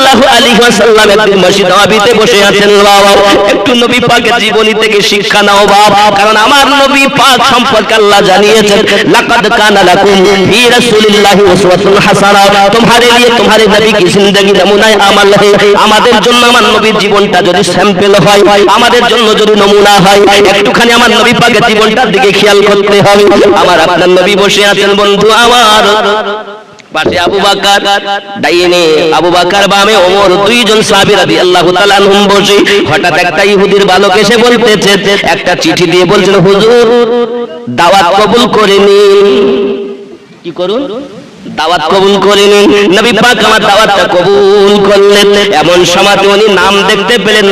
সাল্লাল্লাহু আলাইহি ওয়াসাল্লাম একদিন মসজিদ নববীতে বসে আছেন। বাবা একটু নবী পাকের জীবনী থেকে শিক্ষা নাও বাবা, কারণ আমার নবী পাক সম্পর্কে আল্লাহ জানিয়েছেন লাকাদ কানা লাকুম ফি রাসূলিল্লাহি উসওয়াতুন হাসানা, তোমারে लिए तुम्हारे नबी की जिंदगी नमूना अमल है। আমাদের জন্য আমার নবীর জীবনটা যদি স্যাম্পল হয়, আমাদের জন্য যদি নমুনা হয়, একটুখানি আমার নবী পাকের জীবনটার দিকে খেয়াল করতে হবে। আমার আপনার নবী বসে আছেন বন্ধু আমার, পাশে আবু বকর, ডাইনে আবু বকর, বামে ওমর, দুইজন সাহাবী রাদিয়াল্লাহু তাআলা আনহুম বসে। হঠাৎ একটা ইহুদির বালক এসে বলতেছে, একটা চিঠি দিয়ে বলছেন হুজুর দাওয়াত কবুল করে নিন। কি করুন? দাওয়াত কবুল করে নিন। নবী পাক আমার দাওয়াতটা কবুল করলেন। এমন সময় উনি নাম দেখতে পেলেন,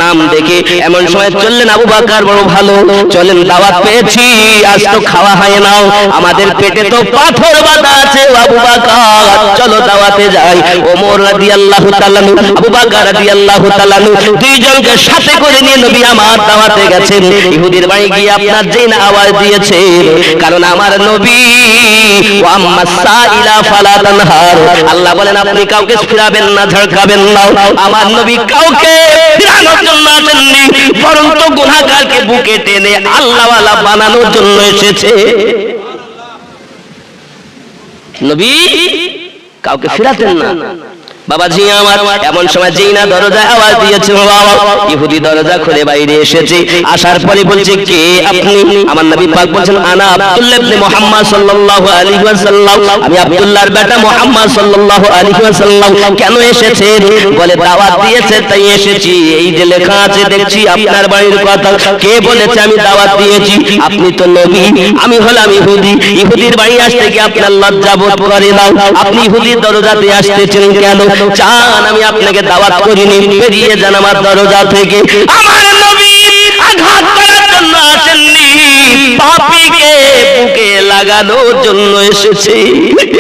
নাম দেখে এমন সময় চললেন আবু বকর বড় ভালো, চলেন দাওয়াত পেয়েছি, আজ তো খাওয়া হয় না, আমাদের পেটে তো পাথর বাঁধা আছে আবু বকর, চলো দাওয়াতে যাই। ওমর রাদিয়াল্লাহু তাআলা, আবু বকর রাদিয়াল্লাহু তাআলা দুইজনকে সাথে করে নিয়ে নবী আমার দাওয়াতে গেছেন। ইহুদির বাড়ি গিয়ে আপনার যেই না আওয়াজ দিয়েছে, কারণ আমার নবী ওয়া ইলা ফালা তানহার, আল্লাহ বলেন আপনি কাউকে ফিরাবেন না, ঝড়কাবেন না। আমার নবী কাউকে ফিরানোর জন্য আসেননি, বরং তো গুনাহগারকে বুকে টেনে আল্লাহওয়ালা বানানোর জন্য এসেছে। নবী কাউকে ফিরাতেন না। বাবাজি আমার এমন সময় যেই না দরজায় আওয়াজ দিয়েছে, বাবা ইহুদি দরজা খুলে বাইরে এসেছে। আসার পরে বলছে কে আপনি? আমার নবী পাক বলেন আনা আব্দুল্লাহ ইবনে মুহাম্মদ সাল্লাল্লাহু আলাইহি ওয়াসাল্লাম, আমি আব্দুল্লাহর বেটা মুহাম্মদ সাল্লাল্লাহু আলাইহি ওয়াসাল্লাম। কেন এসেছেন? বলে দাওয়াত দিয়েছে তাই এসেছি। এই যে লেখা আছে দেখছি আপনার বাড়ির কথা, কে বলেছে আমি দাওয়াত দিয়েছি? আপনি তো নবী, আমি হলাম ইহুদি। ইহুদির বাড়ি আসতে কি আপনার লজ্জা বোধ করে না? আপনি ইহুদির দরজাতে আসতেছেন কেন? চান আমি আপনাকে দাওয়াত করিনি, বেরিয়ে যান আমার দরজা থেকে। আমার নবী আঘাত করার জন্য আসেননি, পাপীকে বুকে লাগানোর জন্য এসেছে।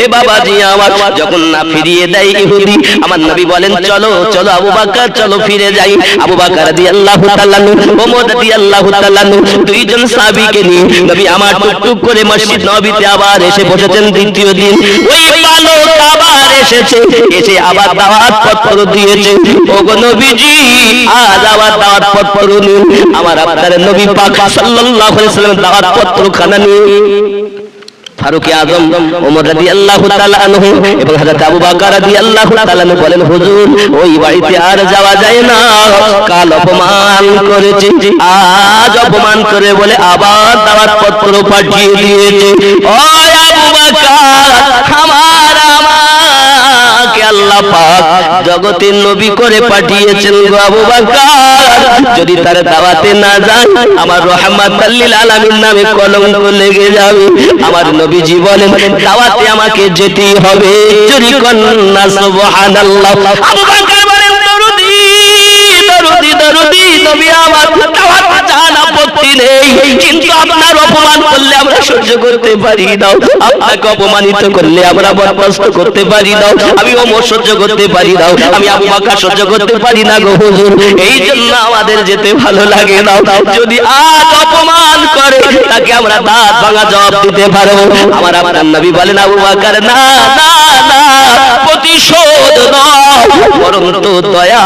এ বাবাজি আমার যখন না ফিরিয়ে দেয় ইহুদি, আমার নবী বলেন চলো চলো আবু বকর চলো ফিরে যাই। আবু বকর রাদিয়াল্লাহু তাআলা, ওমর রাদিয়াল্লাহু তাআলা দুইজন সাহাবীকে নিয়ে নবী আমার টুকটুক করে মসজিদ নববীতে আবার এসে বসেছেন। দ্বিতীয় দিন ওই বালক আবার এসেছে, এসে আবার দাওয়াত পত্র দিয়েছে। ওগো নবীজি আজ আবার দাওয়াত পত্র নিন। আমার আপনার নবী পাক সাল্লাল্লাহু আলাইহি ওয়াসাল্লাম দাওয়াত পত্র খানা নিয়ে ফারুক আযম ওমর রাদিয়াল্লাহু তাআলা আনহু এবং হযরত আবু বকর রাদিয়াল্লাহু তাআলা আনহু বলেন হুজুর ওই বাড়িতে আর যাওয়া যায় না, কাল অপমান করেছে, আজ অপমান করে বলে আবার দাওয়াত পত্র পাঠিয়ে দিয়েছে। ও আবু বকর আমাকে আল্লাহ পাক জগতের নবী করে পাঠিয়েছেন গো আবু বকর, যদি তার দাওয়াতে না যায় আমার রাহমাতুল লিল আলামিন নামে কলঙ্ক লেগে যাবে। আমার নবীজি বলেন দাওয়াতে আমাকে যেতেই হবে। চুরি কন্না সুবহানাল্লাহ। আবু বকর বলেন দরুদি দরুদি দরুদি নবী আমার দাওয়াত জান আপত্তি নেই, কিন্তু আপনার অপমান করলে আমরা সহ্য করতে পারি না, আপনাকে অপমানিত করলে আমরা বরদাস্ত করতে পারি না, আমি ওমর সহ্য করতে পারি না, আমি আবু বকর সহ্য করতে পারি না গো হুজুর, এই জন্য আমাদের যেতে ভালো লাগে না। যদি আজ অপমান করে তাকে আমরা দাঁত ভাঙা জবাব দিতে পারবো। আমার আপনার নবী বলেন আবু বকর না না না, প্রতিশোধ নয় বরং তো দয়া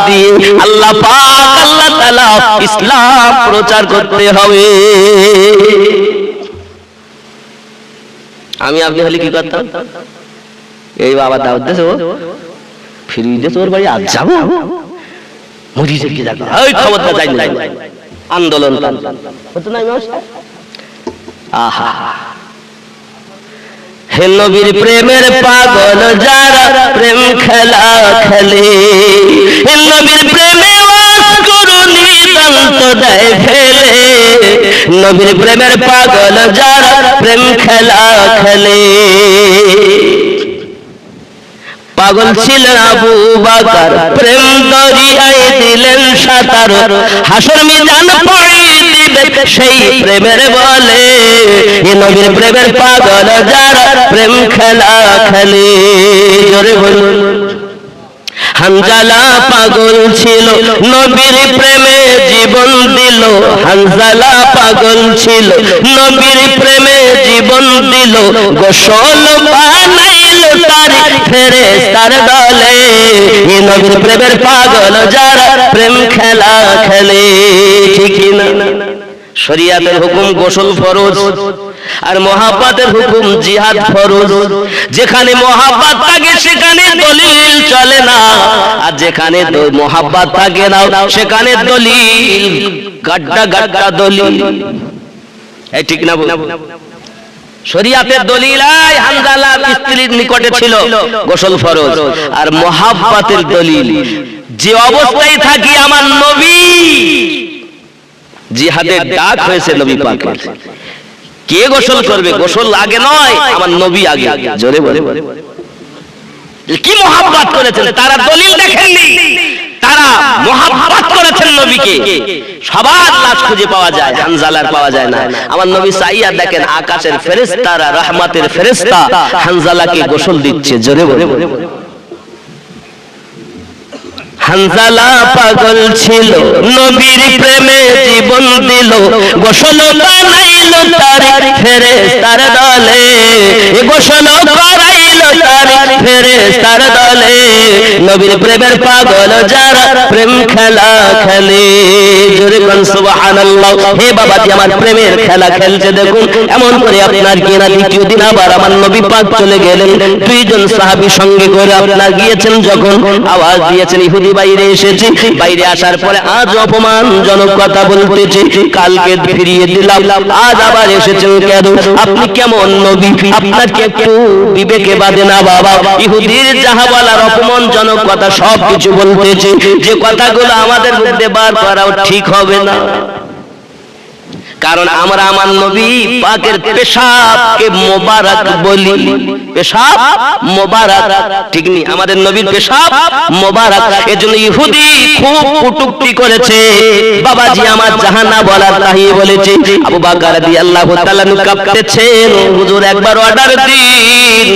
দিয়ে আল্লাহ পাক আল্লাহ তাআলা ইসলাম প্রচার করতে হবে। আমি আপনি হলে কি করতাম? এই বাবা দাওয়াত দেছে ও ফিরিয়ে দেছে ওর বাড়ি আজ যাবো মরিজের কি যাবো এই খবরটা যাই না আন্দোলন হতো না। আহা হে নবীর প্রেমের পাগল যারা প্রেম খেলা খেলে, হে নবীর প্রেমে করুনি দন্ত দেয় ফেলে, নবীর প্রেমের পাগল যারা প্রেম খেলা খেলে। পাগল ছিলেন আবু বকর, প্রেম দরিয়ায় দিলেন সাঁতার, হাসর মিজান পড়িয়ে দিবে সেই প্রেমের বলে, এ নবীর প্রেমের পাগল যারা প্রেম খেলা খেলে। জোরে বলুন। হানজালা পাগল ছিল নবীর প্রেমে জীবন দিল, হানজালা পাগল ছিল নবীর প্রেমে জীবন দিল, গোসল বানাই তার ফেরেশতার দলে, এ নবীর প্রেমের পাগল যারা প্রেম খেলা খেলে। ঠিক না? শরিয়াতের হুকুম গোসল ফরজ, আর মহাব্বতের হুকুম জিহাদ ফরজ। যেখানে মহাব্বত থাকে সেখানে দলিল চলে না, আর যেখানে মহাব্বত থাকে না সেখানে দলিল গাড্ডা গাড্ডা দলিল। এই ঠিক না? শরিয়াতের দলিল হানজালা স্ত্রীর নিকটে ছিল গোসল ফরজ, আর মহাব্বতের দলিল যে অবস্থায় থাকি আমার নবী জিহাদের ডাক হয়েছে নবী পাকের, কে গোসল করবে? গোসল আগে নয়, আমার নবী আগে। জোরে বলে কি মহাব্বত করেছেন তারা, দলিল দেখেননি, তারা মহাব্বত করেছেন নবীকে। সবার লাশ খুঁজে পাওয়া যায়, হানজালার পাওয়া যায় না। আমার নবী চাইয়া দেখেন আকাশের ফেরেশতারা, রহমতের ফেরেশতা হানজালাকে গোসল দিচ্ছে। জোরে বলে হানজালা পাগল ছিল নবীর প্রেমে জীবন দিল, গোসল বানাইল তার ফেরেশতার দলে, গোসল করাইল তার ফেরেশতার দলে, নবীর প্রেমের পাগল যারা প্রেম খেলা খেলে। জোরে কোন সুবহানাল্লাহ। হে বাবাজি, আমার প্রেমের খেলা খেলছে দেখুন। এমন করে আপনার কিনা দ্বিতীয় দিন আবার আমার নবী পাক চলে গেলেন, দুইজন সাহাবী সঙ্গে করে আপনার গিয়েছেন, যখন আওয়াজ দিয়েছেন ইহুদি বাইরে এসেছে, বাইরে আসার পরে আজ অপমানজনক কথা বলতেছে, কালকে ফিরিয়ে দিলাম, আজ আবার এসেছেন কেন? আপনি কেমন নবী? আপনাকে একটু বিবেকে বাঁধে না বাবা? ইহুদির যাহা বলার অপমানজনক কথা সব কিছু বলতেছে, যে কথাগুলো আমাদের মধ্যে বার করাও ঠিক হবে না, কারণ আমরা আমার নবী পাকের পেশাবকে মোবারক বলি। পেশাব মোবারক, ঠিক নেই? আমাদের নবীর পেশাব মোবারক। এজন্য ইহুদি খুব কটূক্তি করেছে। বাবাজি আমার জাহান্না বলার তাই বলেছে। আবু বকর রাদিয়াল্লাহু তাআলা কাঁপতেছেন, হুজুর একবার অর্ডার দিন।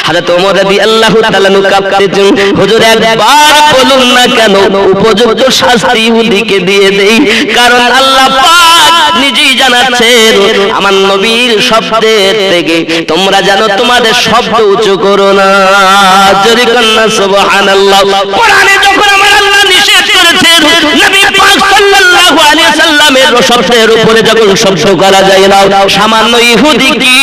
হযরত ওমর রাদিয়াল্লাহু তাআলা কাঁপতেছেন, হুজুর একবার বলুন না কেন, উপযুক্ত শাস্তি ইহুদিকে দিয়ে দেই, কারণ আল্লাহ পাক নিজেই জানাচ্ছেন আমার নবীর শব্দের থেকে তোমরা জানো তোমাদের শব্দ উঁচু করো না। জোরে কন্না সুবহানাল্লাহ। কোরআনে যখন আমার আল্লাহ নিষেধ করেছেন নবী পাক সাল্লাল্লাহু আলাইহি সাল্লামের শব্দের উপরে যখন শব্দ করা যায় না, সামান্য ইহুদি কি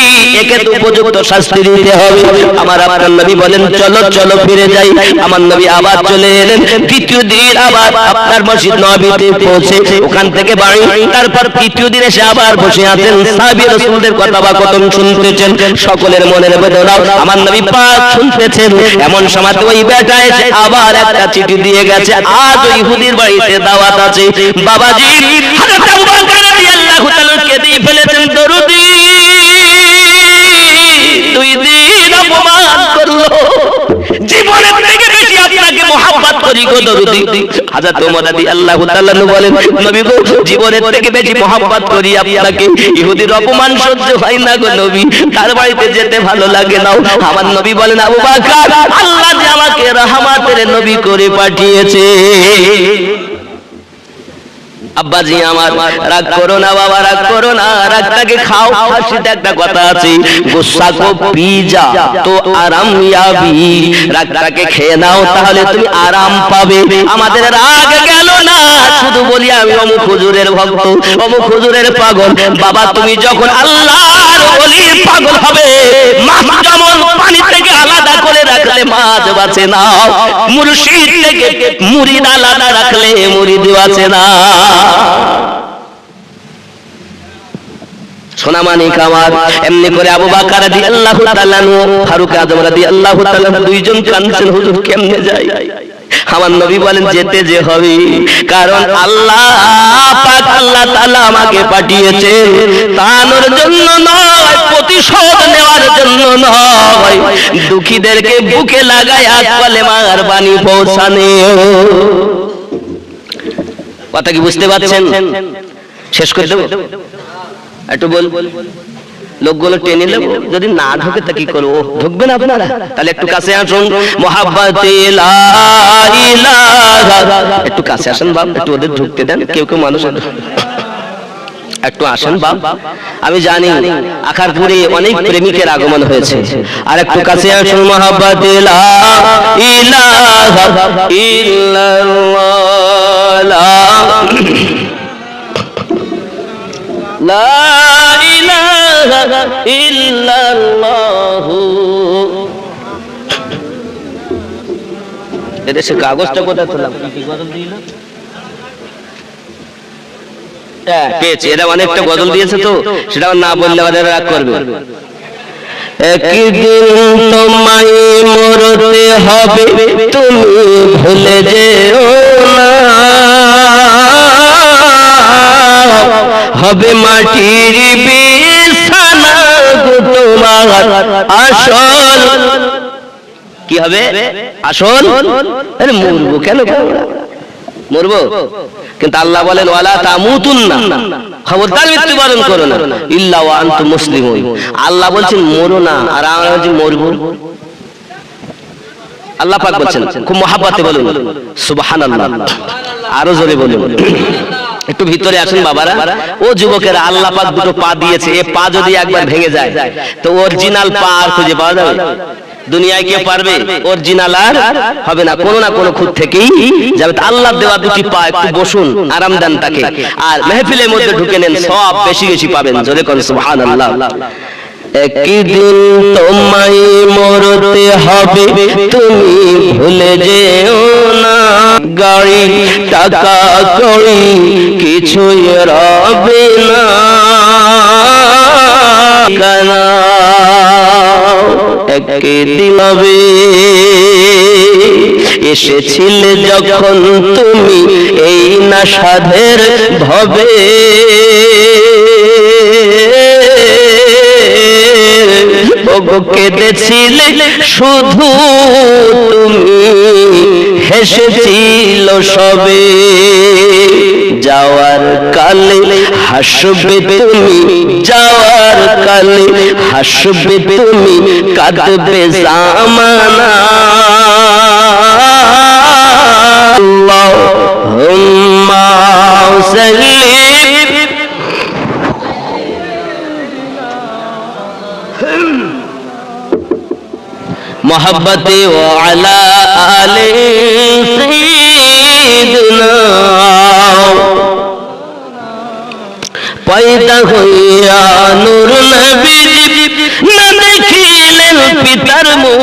একে তো উপযুক্ত শাস্তি দিতে হবে। আমার আপনার নবী বলেন চলো চলো ফিরে যাই। আমার নবী আবার চলে এলেন, দ্বিতীয় দিন আবার আপনার মসজিদ নববীতে পৌঁছে ওখান থেকে বাড়ি, তারপর তৃতীয় দিন এসে আবার বসে আছেন, সাহাবী রাসূলদের কথা বা কথন শুনতেছেন, সকলের মনের বেদনা আমার নবী পাক শুনতেছেন। এমন সময় ওই বেটা এসে আবার একটা চিঠি দিয়ে গেছে, আজ ওই ইহুদির বাড়িতে দাওয়াত আছে। বাবাজি হযরত আবু বকর রাদিয়াল্লাহু তাআলা কেঁদে ফেলেছেন, দরুদি দুই দিন অপমান করলো, জীবনের থেকে বেশি আপনাকে মহব্বত করি গো দরুদি। হযরত ওমর রাদিয়াল্লাহু তাআলা বলেন, নবী গো জীবনের থেকে বেশি মহব্বত করি আপনাকে, ইহুদির অপমান সহ্য হয় না গো নবী, তার বাড়িতে যেতে ভালো লাগে না। আমার নবী বলেন, আবু বকর আল্লাহ যে আমাকে রহমতের নবী করে পাঠিয়েছে। আব্বাজি আমার রাগ করো না বাবা, রাগ করো না, রাগটাকে খাও। হাসিতে একটা কথা আছে, গুসা কো পি যা তো আরাম ইয়াবি, রাগটাকে খেয়ে নাও তাহলে তুমি আরাম পাবে। আমাদের রাগ গেল না, শুধু বলি আমি অমুক হুজুরের ভক্ত, অমুক হুজুরের পাগল। বাবা তুমি যখন আল্লাহর ওলির পাগল হবে, মাছ যেমন পানি থেকে আলাদা করে রাখলে মাছ বাঁচে না, মুর্শিদ থেকে মুরিদ আলাদা রাখলে মুরিদ বাঁচে না। সোনামানিক আমার, এমনি করে আবু বকর রাদিয়াল্লাহু তাআলা ফারুক আযম রাদিয়াল্লাহু তাআলা দুইজন কাঁদছেন, হুজুর কেমনে যাই? আমার নবী বলেন যেতে যে হবে, কারণ আল্লাহ পাক আল্লাহ তাআলা আমাকে পাঠিয়েছেন তানোর জন্য নয়, প্রতিশোধ নেওয়ার জন্য নয়, দুঃখীদেরকে বুকে লাগায় কালেমার বাণী পৌঁছানো। কথা কি বুঝতে পারছেন? শেষ করে দেব, একটু বল, লোকগুলো টেনে নেব, যদি না ঢোকে তা কি করবো? ঢুকবেন আপনারা? তাহলে একটু কাছে আসুন। মুহাব্বতে লা ইলাহা, একটু কাছে আসেন বাপ, একটু ওদের ঢুকতে দেন। কেউ কেউ মানুষ একটু আসেন বাপ, আমি জানি আখারপুরে অনেক প্রেমিকের আগমন হয়েছে, আর একটু কাছে আসুন। মহাব্বত লা ইলাহা ইল্লাল্লাহ, লা ইলাহা ইল্লাল্লাহ। এদেশে কাগজটা কোথায় তোলাম? পেয়েছি, এরা অনেকটা গজল দিয়েছে তো, সেটা না বললে আমাদের রাগ করবে। একদিন তোমায় মরতে হবে, তুমি ভুলে যেও না, হবে মাটির বিছানা তোমার আসল। কি হবে আসল? আরে মরবো কেন, মরবো, কিন্তু আল্লাহ বলেন ওয়ালা তামুতুন্না, খবরদার মৃত্যুবরণ করো না, ইল্লা ওয়া আনতুম মুসলিমুন। আল্লাহ বলছেন মরো না, আর আমরা বলছি মরবো। আল্লাহ পাক বলছেন, খুব মহাব্বতে বলুন সুবহানাল্লাহ, আরো জোরে বলুন। একটু ভিতরে আসুন বাবারা ও যুবকেরা, আল্লাহ পাক দুটো পা দিয়েছে, এই পা যদি একবার ভেঙে যায় তো অরিজিনাল পা আর খুঁজে পাওয়া যাবে? দুনিয়ায় কে পারবে? অরিজিনাল আর হবে না, কোনো না কোনো খুদ থেকেই যাবে। আল্লাহ দেওয়া দুটি পা, একটু বসুন, আরাম দেন তাকে, আর মেহফিলের মধ্যে ঢুকে নেন, সব বেশি বেশি পাবেন। জোরে করে সুবহানাল্লাহ। একদিন তোমায় মরতে হবে, তুমি ভুলে যেও না, গাড়ি টাকা কড়ি কিছুই রবে না, কানা একদিন হবে। এসেছিলে যখন তুমি এই না সাধের ভবে, কেঁদেছিলে শুধু তুমি, হেসেছিল সবে, যাওয়ার কালে হাসবে তুমি, যাওয়ার কালে হাসবে তুমি, কাঁদবে জামানা। আল্লাহুম্মা সাল্লি मोहब्बते वाला आले सैयदना, पैदा हुआ नूर नबी न देखिलेन पितार मुख,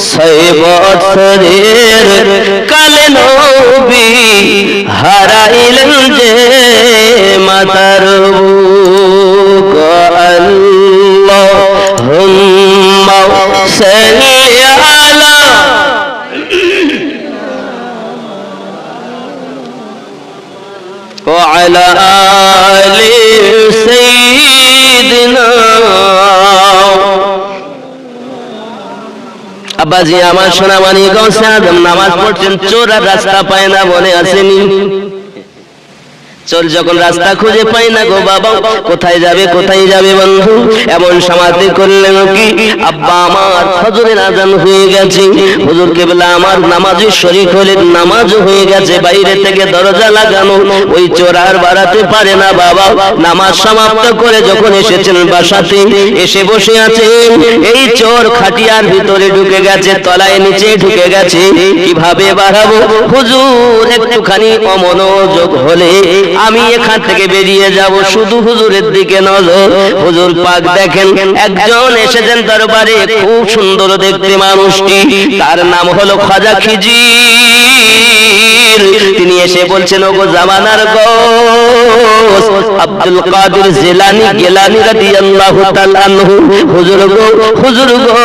6 বছরের কালে নবী হারাইলেন যে মাতার বুক। আল্লাহুম্মা সাল্লি আলা ওয়া আলা আলি সাইয়্যিদিনা। আব্বাজি আমার সোনামানি গৌসে আজম নামাজ পড়ছেন, চোর আর রাস্তা পায় না, মনে আসেনি? চোর যখন রাস্তা খুঁজে পাই না গো বাবা, কোথায় যাবে কোথায় যাবে বন্ধু, এমন সমাধি করলেন কি আব্বা আমার ফজরের আজান হয়ে গেছে, হুজুর কেবলা আমার নামাজে শরীক হলেন, নামাজ হয়ে গেছে, বাইরে থেকে দরজা লাগানো, ওই চোর আর বাড়াতে পারে না বাবা। নামাজ সমাপ্ত করে যখন এসেছেন বাসাতে, এসে বসে আছেন, এই চোর খাটিয়ার ভিতরে ঢুকে গেছে, তলায় নিচে ঢুকে গেছে, কিভাবে বাড়াবো হুজুর, একটুখানি অমনোযোগ হলে আমি এখান থেকে বেরিয়ে যাব, শুধু হুজুরের দিকে নজর। হুজুর পাক দেখেন একজন এসেছেন দরবারে, খুব সুন্দর দেখতে মানুষটি, তার নাম হলো খাজা খিজির। তিনি এসে বলছেন, ওগো জামানার গৌস আব্দুল কাদের জিলানী গিলানী রাদিয়াল্লাহু তাআলা আনহু, হুজুর গো, হুজুর গো,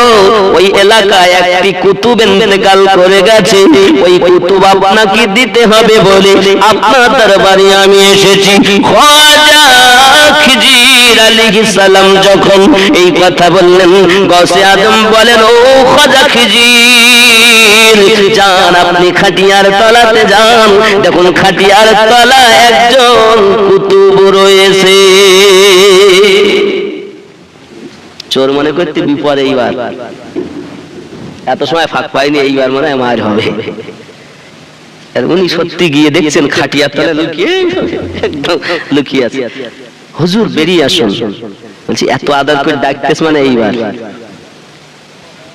ওই এলাকায় একটি কুতুব ইন্তেকাল করে গেছে, ওই কুতুব আপনাকে দিতে হবে বলে আপনার দরবারে আমি এসেছি। খাজা খিজির আলাইহিস সালাম যখন এই কথা বললেন, গৌসে আজম বলেন, ও খাজা খিজির, যান আপনি খাটিয়ার তলাতে যান, দেখুন খাটিয়ার তলা একজন কুতুব রয়েছে। চোর মনে করতে বিপদ, এইবার এত সময় ফাঁক পাইনি, এইবার মনে হয় মার হবে। আর উনি সত্যি গিয়ে দেখছেন খাটিয়ার তলে লুকিয়ে একদম লুকিয়ে আছে। হুজুর বেরিয়ে আসুন। বলছি এত আদর করে ডাকতেছ মানে এইবার?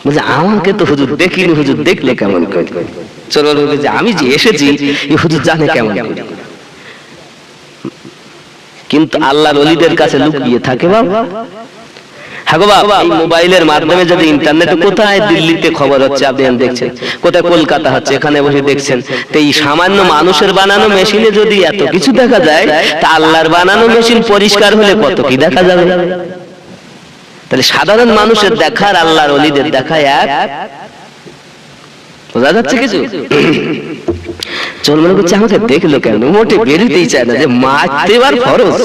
বলছে আমাকে তো হুজুর দেখিনি, হুজুর দেখলে কেমন করে? চলো যে আমি যে এসেছি হুজুর জানে কেমন করে। কিন্তু আল্লাহর ওলিদের কাছে লুকিয়ে থাকে বাবা। হ্যাঁ গো বাবা, এই মোবাইলের মাধ্যমে যদি ইন্টারনেটে কোথায় দিল্লিতে খবর হচ্ছে আপনি দেখছেন, কোথায় কলকাতা হচ্ছে, এখানে বসে দেখছেন। তো এই সামান্য মানুষের বানানো মেশিনে যদি এত কিছু দেখা যায়, তা আল্লাহর বানানো মেশিন পরিষ্কার হলে কত কি দেখা যাবে। তাহলে সাধারণ মানুষের দেখা আর আল্লাহর ওলিদের দেখা এক, বোঝা যাচ্ছে কিছু? চল মনে করছে আমাকে দেখলো কেন, মোটে বেরোতেই চায় না যে মারতে এবার ফরজ।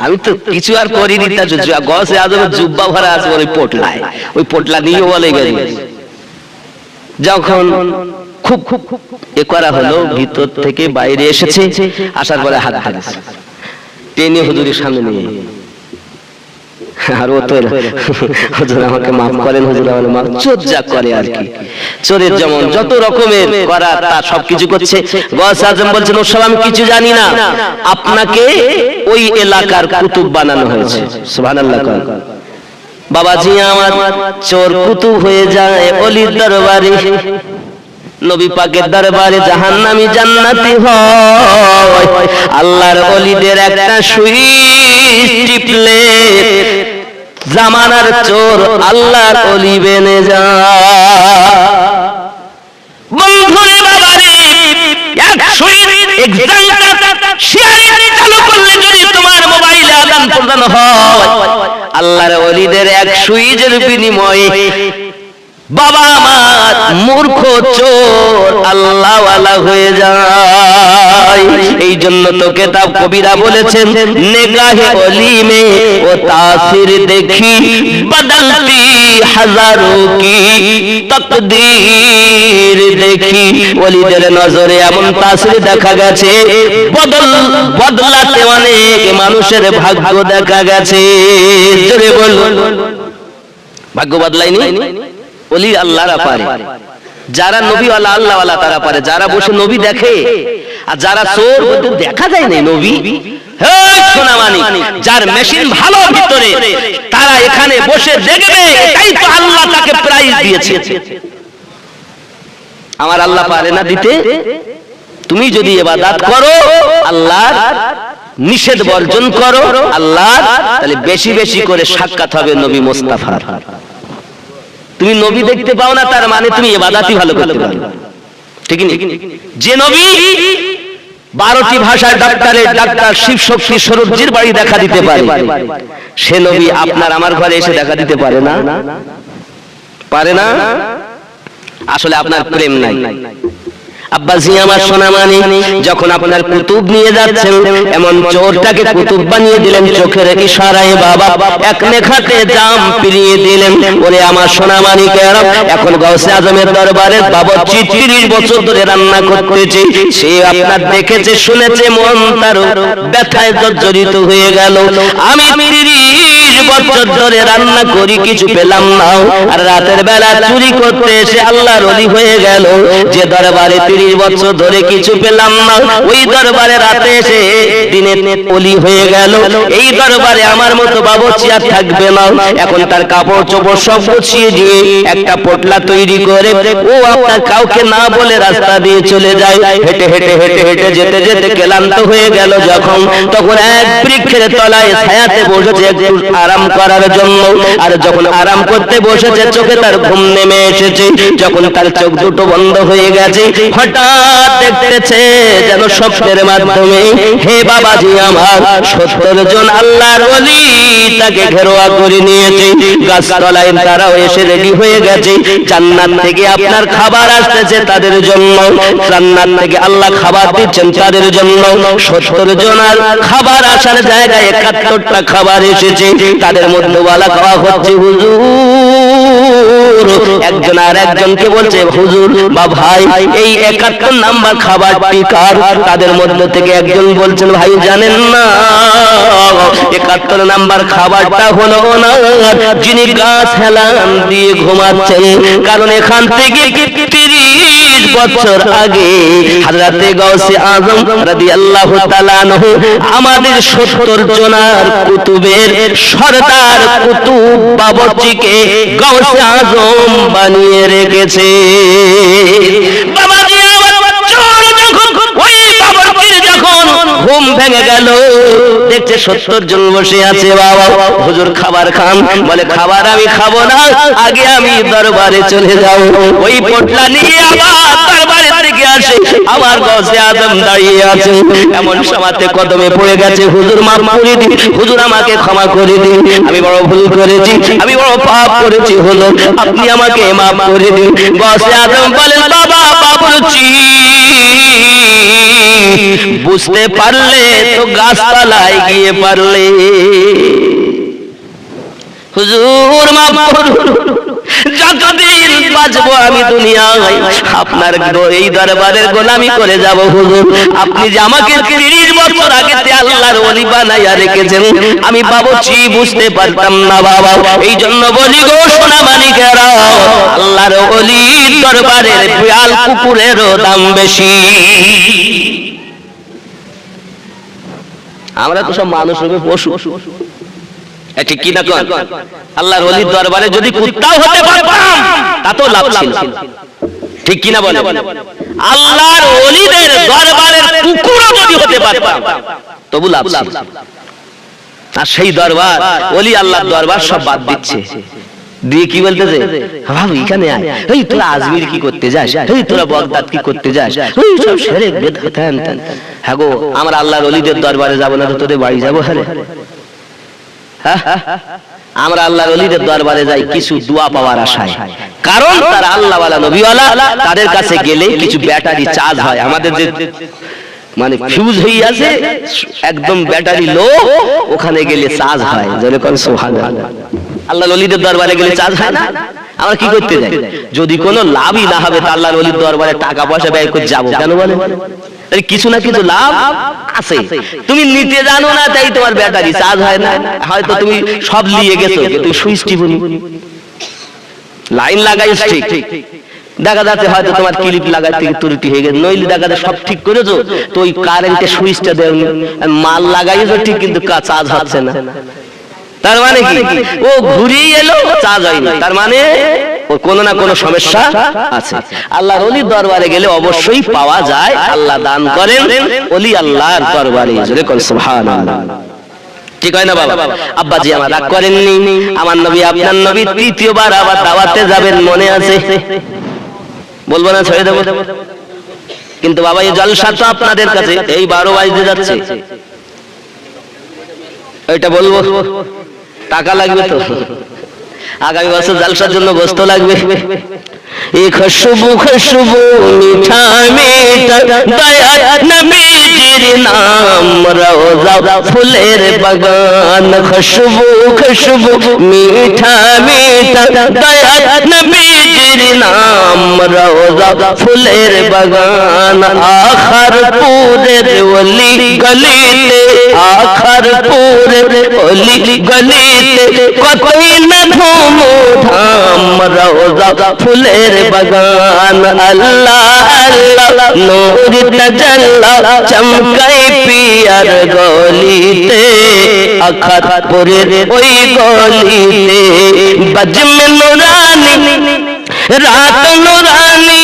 আমি তো কিছু আর করিনি, তা গসে আজমের জুব্বা ভরা আছে ওই পোটলায়, ওই পোটলা নিয়ে বলে গেল। যখন খুব খুব এ করা হলো, ভিতর থেকে বাইরে এসেছে, আসার পরে হাত ধরেছে, টেনে হুজুরের সামনে নিয়ে। আর ও তো হুজুর আমাকে মাফ করেন, হুজুর আমাকে মাফ, চোর যা করে আর কি, চোরের যেমন যত রকমের করা তা সবকিছু করছে। গৌস আজম বলছেন ওসব আমি কিছু জানি না, আপনাকে ওই এলাকার কুতুব বানানো হয়েছে। সুবহানাল্লাহ। বাবাজি আমার চোর কুতুব হয়ে যায় ওলির দরবারে, নবী পাকের দরবারে জাহান্নামী জান্নাতি হয়। আল্লাহর ওলিদের একটা সুইচ টিপলে জামানার চোর আল্লাহর ওলি বেনে যায়। বন্ধুরে বাবারে, এক সুইচ শেয়ারিং চালু করলে যদি তোমার মোবাইলে আদান প্রদান হয়, আল্লাহর ওলিদের এক সুইচের বিনিময়ে বাবা আমার মূর্খ চোর আল্লাহ ওয়ালা হয়ে যায়। এই জন্য তো কিতাব কবিরা বলেছেন, নেগাহে ওলি মে ও তাসির দেখি বদলতি হাজারো কি তকদীর দেখি। ওলিদের নজরে এমন তাসির দেখা গেছে, বদলাতে অনেক মানুষের ভাগ্য দেখা গেছে। জোরে বলুন, ভাগ্য বদলায়নি? ওলি আল্লাহরা পারে, যারা নবী ওয়ালা আল্লাহ ওয়ালা তারা পারে, যারা বসে নবী দেখে। আর যারা চোর বলতে দেখা যায় না নবী, হে সোনা মানি, যার মেশিন ভালো ভিতরে, তারা এখানে বসে দেখবে, তাই তো আল্লাহ তাকে প্রাইজ দিয়েছে। আমার আল্লাহ পারে না দিতে। তুমি যদি ইবাদত করো আল্লাহর, নিষেধ বর্জন করো আল্লাহর, তাহলে বেশি বেশি করে সাক্ষাৎ হবে নবী মুস্তাফার। তুমি নবী দেখতে পাও না তার মানে তুমি ইবাদতই ভালো করতে পারো, ঠিক না? যে নবী 12টি ভাষায় ডাক্তার শিব শক্তি স্বরূপজির বাড়ি দেখা দিতে পারে, সে নবী আপনার আমার ঘরে এসে দেখা দিতে পারে না? পারে না। আসলে আপনার প্রেম নাই। আব্বাজি আমার সোনা মানি, যখন আপনার কুতুব নিয়ে যাচ্ছেন, এমন চোরটাকে কুতুব বানিয়ে দিলেন চোখের ইশারায়। বাবা এক নেখাতে জাম পিরিয়ে দিলেন। ওরে আমার সোনা মানিকেরা, এখন গাউসে আজমের দরবারে বাবুর্চি 30 বছর ধরে রান্না করতেছে, সে আপনার দেখেছে শুনেছে, মন তার ব্যথায় জর্জরিত হয়ে গেল। আমি 30 বছর ধরে রান্না করি, কিছু পেলাম না, আর রাতের বেলা চুরি করতে এসে আল্লাহর ওলি হয়ে গেল। যে দরবারে 30 বছর ধরে কিছু পেলাম না, ওই দরবারে রাতে এসে দিনে ওলি হয়ে গেল। এই দরবারে আমার মতো বাবুর্চি আর থাকবে না। এখন তার কাপড় চোপড় সব গুছিয়ে দিয়ে একটা পোটলা তৈরি করে ও আপনার কাউকে না বলে রাস্তা দিয়ে চলে যায়। হেঁটে হেঁটে হেঁটে হেঁটে যেতে যেতে ক্লান্ত হয়ে গেল যখন, তখন এক বৃক্ষের তলায় ছায়াতে বসেছে একটু আরাম করার জন্য। আর যখন আরাম করতে বসেছে, চোখে তার ঘুম নেমে এসেছে। যখন তার চোখ দুটো বন্ধ হয়ে গেছে, হঠাৎ দেখতেছে যেন স্বপ্নের মাধ্যমে, হে বাবাজি আমার, 70 জন আল্লাহর ওলি তাকে ঘেরোয়া করে নিয়েছে। গাছতলায় তারাও এসে রেডি হয়ে গেছে। জান্নাত থেকে আপনার খাবার আসতেছে তাদের জন্য, জান্নাত থেকে আল্লাহ খাবার দিচ্ছেন তাদের জন্য। 70 জনের খাবার আসার জায়গায় 71টা খাবার এসেছে। তাদের মধ্যে বলা খাওয়া হচ্ছে হুজুর। একজন আর একজনকে বলছে হুজুর বা ভাই, এই 71 নাম্বার খাবারটি কার? তাদের মধ্যে থেকে একজন বলছেন ভাই জানেন না, 71 নাম্বার খাবারটা হলো না যিনি গাছ হেলান দিয়ে ঘুমাচ্ছেন। কারণ এখান থেকে 30 বছর আগে হযরতে গাউসে আজম রাদিয়াল্লাহু তাআলা আনহু আমাদের 70 জনার কুতুবের সরদার কুতুব বাবরচিকে গাউসে আজম বানিয়ে রেখেছে। বাবাজি আমার চোর যখন ওই বাবরচির যখন ঘুম ভেঙে গেল, দেখছে 70 জন বসে আছে। বাবা হুজুর খাবার খান, বলে খাবার আমি খাবো না, আগে আমি দরবারে চলে যাও। ওই পোটলা নিয়ে আবার দরবারে থেকে আসে, আমার গাউসে আজম দাঁড়িয়ে আছে। এমন সময়তে কদমে পড়ে গেছে, হুজুর মাফ করে দিন, হুজুর আমাকে ক্ষমা করে দিন, আমি বড় ভুল করেছি, আমি বড় পাপ করেছি, হলো আপনি আমাকে মাফ করে দিন। গাউসে আজম বলেন, বাবা বাবরচি বুঝতে পারলে তো গাছতলায় গিয়ে পারলে। হুজুর মাফ করুন, যতদিন বাঁচবো আমি দুনিয়ায় আপনার এই দরবারের গোলামি করে যাব। হুজুর আপনি যে আমাকে 30 বছর আগে আল্লাহর ওলি বানাইয়া রেখেছেন, আমি বাবুচি বুঝতে পারতাম না বাবা। এই জন্য বলি গো সোনা মানিকেরা, আল্লাহর ওলির দরবারের বিড়াল কুকুরেরও দাম বেশি। আমরা তো সব মানুষ রূপে পশু, ঠিক কি না? আল্লাহর ওলির দরবারে যদি কুত্তাও হতে পারতাম তাতেও লাভ ছিল, ঠিক কি না বলে? আল্লাহর ওলিদের দরবারের কুকুরও যদি হতে পারতাম তবু লাভ ছিল। আর সেই দরবার ওলি আল্লাহর দরবার সব বাদ দিচ্ছে, দিয়ে কি বলতেছে, বাবু এখানে আয়, এই তোরা আজমির কি করতে যাস, এই তোরা বগদাদ কি করতে যাস, এই সব শিরক বিদআত। হ্যাঁ গো, আমরা আল্লাহর ওলিদের দরবারে যাব না তো তোদের বাড়ি যাবো? আমরা আল্লাহর ওলিদের দরবারে যাই কিছু দোয়া পাওয়ার আশায়, কারণ তারা আল্লাহওয়ালা নবীওয়ালা, তাদের কাছে গেলে কিছু ব্যাটারি চার্জ হয়। আমাদের যে মানে ফিউজ হয়ে আছে একদম ব্যাটারি লো, ওখানে গেলে চার্জ হয়। যেরকম সুবহানাল্লাহ, আল্লাহর ওলিদের দরবারে গেলে চার্জ হয় না। আমরা কি করতে যাই? যদি কোনো লাভই না হবে তা আল্লাহর ওলির দরবারে টাকা পয়সা ব্যয় করে যাবো কেন বলে? কিছু না কিছু লাভ আছে, তুমি নিতে জানো না তাই তোমার ব্যাটারি চার্জ হয় না। হয়তো তুমি সব নিয়ে গেছো, তুমি সুইচ টিপুনি, লাইন লাগাইছ ঠিক, দেখা যাচ্ছে হয়তো তোমার ক্লিপ লাগাইতে ত্রুটি হয়ে গেছে, নইলে দেখা যাচ্ছে সব ঠিক করেছো, তো ওই কারেন্টের সুইচটা দেওনি, মাল লাগাইছো ঠিক কিন্তু চার্জ হচ্ছে না। তার মানে কি ও ঘুরিয়ে এলো, চার্জ হয়নি, তার মানে কোনো না কোনো সমস্যা আছে। আল্লাহর ওলির দরবারে গেলে অবশ্যই পাওয়া যায়, আল্লাহ দান করেন ওলি আল্লাহর দরবারে। সুবহানাল্লাহ, ঠিক হয় না বাবা? আব্বাজি আমার রাগ করেননি, আমার নবী আপনার নবী তৃতীয়বার আবার দাওয়াতে যাবেন, মনে আছে? বলবো না, ছেড়ে দেবো? কিন্তু বাবা এই জলসা তো আপনাদের কাছে এই 12 বাজতে যাচ্ছে, ওইটা বলবো, টাকা লাগবে তো, আগামী বছর জলসার জন্য গোস্ত লাগবে। এই খুশবু খুশবু মিঠা মিঠা দয়া নবীজির নাম, রওজা ফুলের বাগান। খুশবু খুশবু মিঠা মিঠা দয়া নবীজির নাম, রওজা ফুলের বাগান। আখার পুরের ওলি গলিতে, আখার পুরের ওলি গলিতে কতই না ধুম ধাম, রওজা ফুলের বাগান। আল্লাহ আল্লাহ নূর তাজাল্লা চমকাই পিয়ার গলিতে, আখারপুরের ওই গলিতে। বজমে নুরানি রাত নুরানি,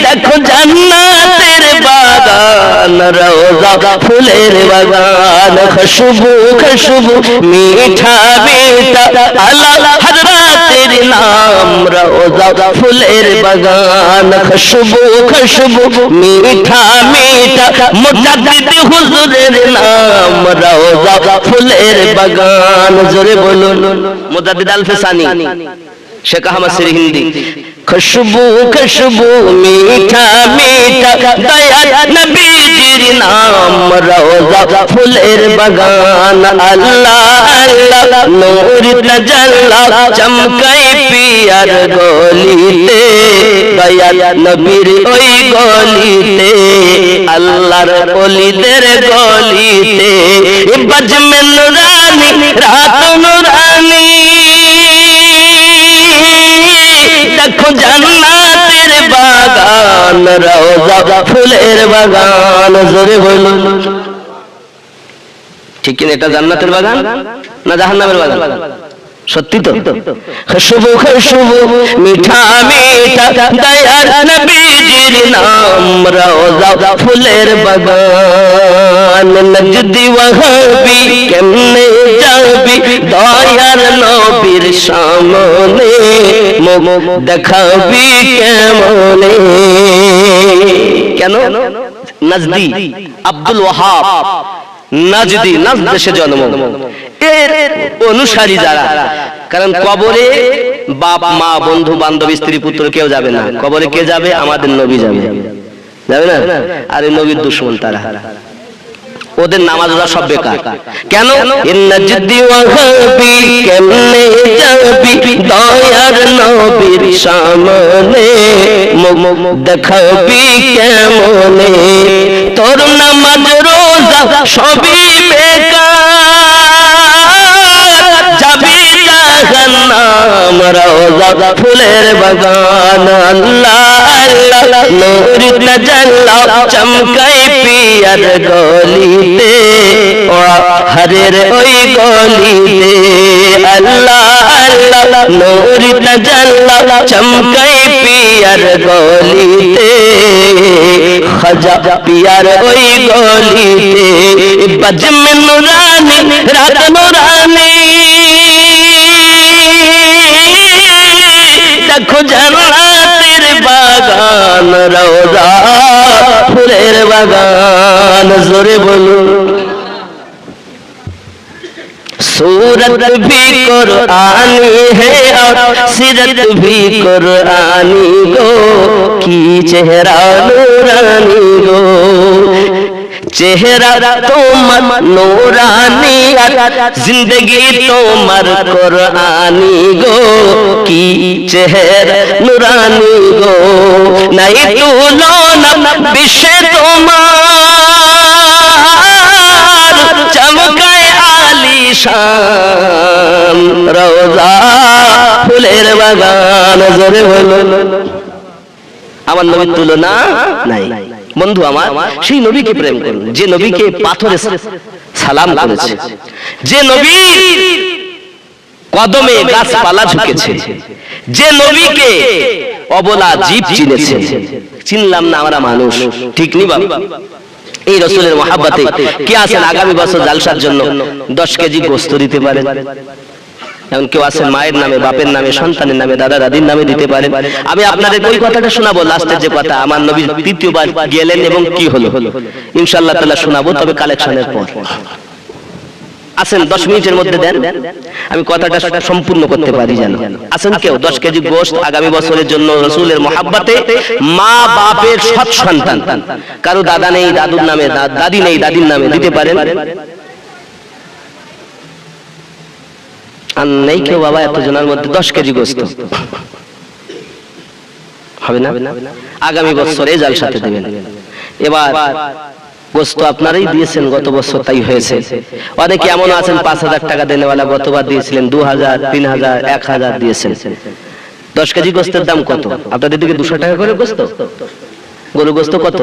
দেখো জান্নাতের বাগান, রওজা ফুলের বাগান। খুশবু খুশবু মিঠা মিঠা আলা হযরতের নাম, রওজা ফুলের বাগান। খুশবু খুশবু মিঠা মিঠা মুজাদ্দিদ হুজুরের নাম, রওজা ফুলের বাগান। জোরে বলুন, মুজাদ্দিদ আল-ফিসানি, শেখ আহমদ সিরহিন্দি। খুশবু খুশবু মিঠা মিঠা দয়া নবীজির নাম, রওজা ফুলের বাগান। আল্লাহ আল্লাহ নূর তাজাল্লা চমকাই পিয়ার গলিতে, দয়া নবীর ওই গলিতে, আল্লাহর ওলিদের গলিতে। বজমে নুরানি রাত নুরানি দেখো জান্নাতের বাগান রওজা ফুলের বাগান জোরে বলুন ঠিক কি এটা জান্নাতের বাগান না জাহান্নামের বাগান সত্যি তো খুশবু খুশবু মিঠা মিঠা দয়ার নবীজির নাম রওজা ফুলের বাগান নজদি ওয়াহাবি কেমনে যাবি দয়ার নবীর সামনে মুখ দেখাবি কেমনে কেন নজদি আব্দুল ওয়াহাব নাজদি নাজদ দেশে জন্ম এর অনুসারী যারা কারণ কবরে বাপ মা বন্ধু বান্ধব স্ত্রী পুত্র কেউ যাবে না কবরে কে যাবে আমাদের নবী যাবে যাবে না আর এই নবীর দুশমন তারা ওদের নামাজ ওরা সব বেকার কেন ইন্নাজদি ওয়াহাবি কেমনে যাবি দয়ার নবীর সামনে মুখ দেখাবি কেমনে তোর নামাজ রোজা সবই বেকার যাবি জাহান্নাম রওজা ফুলের বাগান আল্লাহ আল্লাহ নূর তাজাল্লা চমকাই পিয়ার গলিতে ও হরের ওই গলিতে আল্লাহ আল্লাহ নূর তাজাল্লা চমকাই পিয়ার গলিতে খাজা পিয়ার ওই গলিতে বজমে নুরানি রাত নুরানি দেখো জান্নাতের বাগান রওজা ফুলের বাগান জোরে বলুন सूरत भी कुरानी है और सीरत भी कुरानी गो की चेहरा नूरानी गो चेहरा তোমার নূরানি জিंदगी তোমার কুরআনি গো কি চেহারা নূরানি গো নাই তুলনা বিশ্বে তোমার চমকায় আলিশান রওজা ফুলের বাগান জোরে বলুন আমার নবীর তুলনা নাই বন্ধু আমার সেই নবীকে প্রেম করুন যে নবীকে পাথরে সালাম করেছে যে নবী কদমে গাছপালা ঝুঁকেছে যে নবীকে অবলা জীব চিনেছে চিনলাম না আমরা মানুষ ঠিক নি বাবা এই রাসূলের মহব্বতে কে আছেন আগামী বছর জালসার জন্য 10 কেজি গোশত দিতে পারেন এমন কেউ আছেন মায়ের নামে বাপের নামে সন্তানের নামে দাদা দাদির নামে দিতে পারেন আমি আপনাদের ওই কথাটা শোনাবো লাস্টের যে কথা আমার নবী তৃতীয়বার গেলেন এবং কি হলো ইনশাআল্লাহ তাআলা শোনাবো তবে কালেকশনের পর আসেন 10 মিনিটের মধ্যে দেন আমি কথাটা সম্পূর্ণ করতে পারি জানো আসেন কেউ 10 কেজি গোশত আগামী বছরের জন্য রাসূলের মহব্বতে মা বাপের সৎ সন্তান কারো দাদা নেই দাদুর নামে দাদি নেই দাদির নামে দিতে পারেন আর নেই কেউ বাবা এত জনের মধ্যে 10 কেজি গোশত হবে না আগামী বছরে জালসাতে দিবেন এবার গোশত আপনারাই দিয়েছেন গত বছর তাই হয়েছে অনেকে এমন আছেন 5000 টাকা দেনেওয়ালা গতবার দিয়েছিলেন 2000 3000 1000 দিয়েছেন 10 কেজি গোশতের দাম কত আপনাদের দিকে 200 টাকা করে গোশত গরু গোশত কত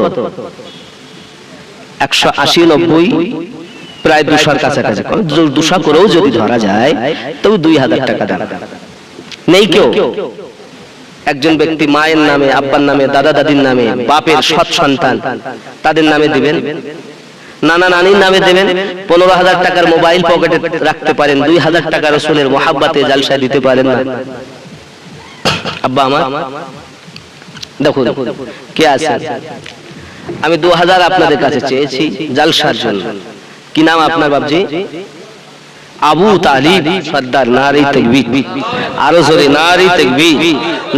180 90 প্রায় 200 এর কাছাকাছি 200 করেও যদি ধরা যায় তবে 2000 টাকা দাম নেই কেউ একজন ব্যক্তি মায়ের নামে আব্বার নামে দাদা দাদির নামে বাপের সৎ সন্তান তাদের নামে দিবেন নানা নানির নামে দেবেন 15000 টাকার মোবাইল পকেটে রাখতে পারেন 2000 টাকা রাসূলের মহব্বতে জালসায় দিতে পারেন না আব্বা আমার দেখুন কে আছে আমি 2000 আপনাদের কাছে চেয়েছি জালসার জন্য কি নাম আপনার বাপজি আবু তালিব সর্দার নারী তাকবীর আরো জোরে নারী তাকবীর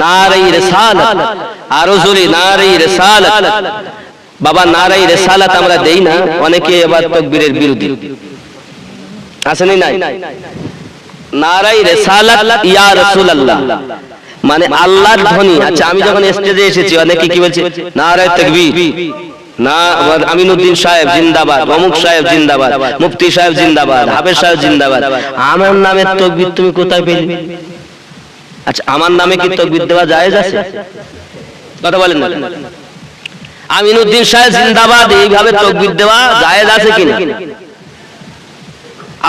নারী রিসালাত আরো জোরে নারী রিসালাত বাবা নারী রিসালাত আমরা দেই না অনেকে এবার তাকবীরের বিরোধী আসেনি নাই নারী রিসালাত ইয়া রাসূলুল্লাহ মানে আল্লাহর ধ্বনি আচ্ছা আমি যখন স্টেজে এসেছি অনেকে কি বলছে নারী তাকবীর না, আমিনুদ্দিন সাহেব জিন্দাবাদ, অমুক সাহেব জিন্দাবাদ, মুফতি সাহেব জিন্দাবাদ, হাফেজ সাহেব জিন্দাবাদ। আমার নামে তাকবীর তুমি কোথায় পেলে? আচ্ছা, আমার নামে কি তাকবীর দেওয়া জায়েজ আছে? কথা বলেন না। আমিনুদ্দিন সাহেব জিন্দাবাদ এইভাবে তাকবীর দেওয়া জায়েজ আছে কিনা?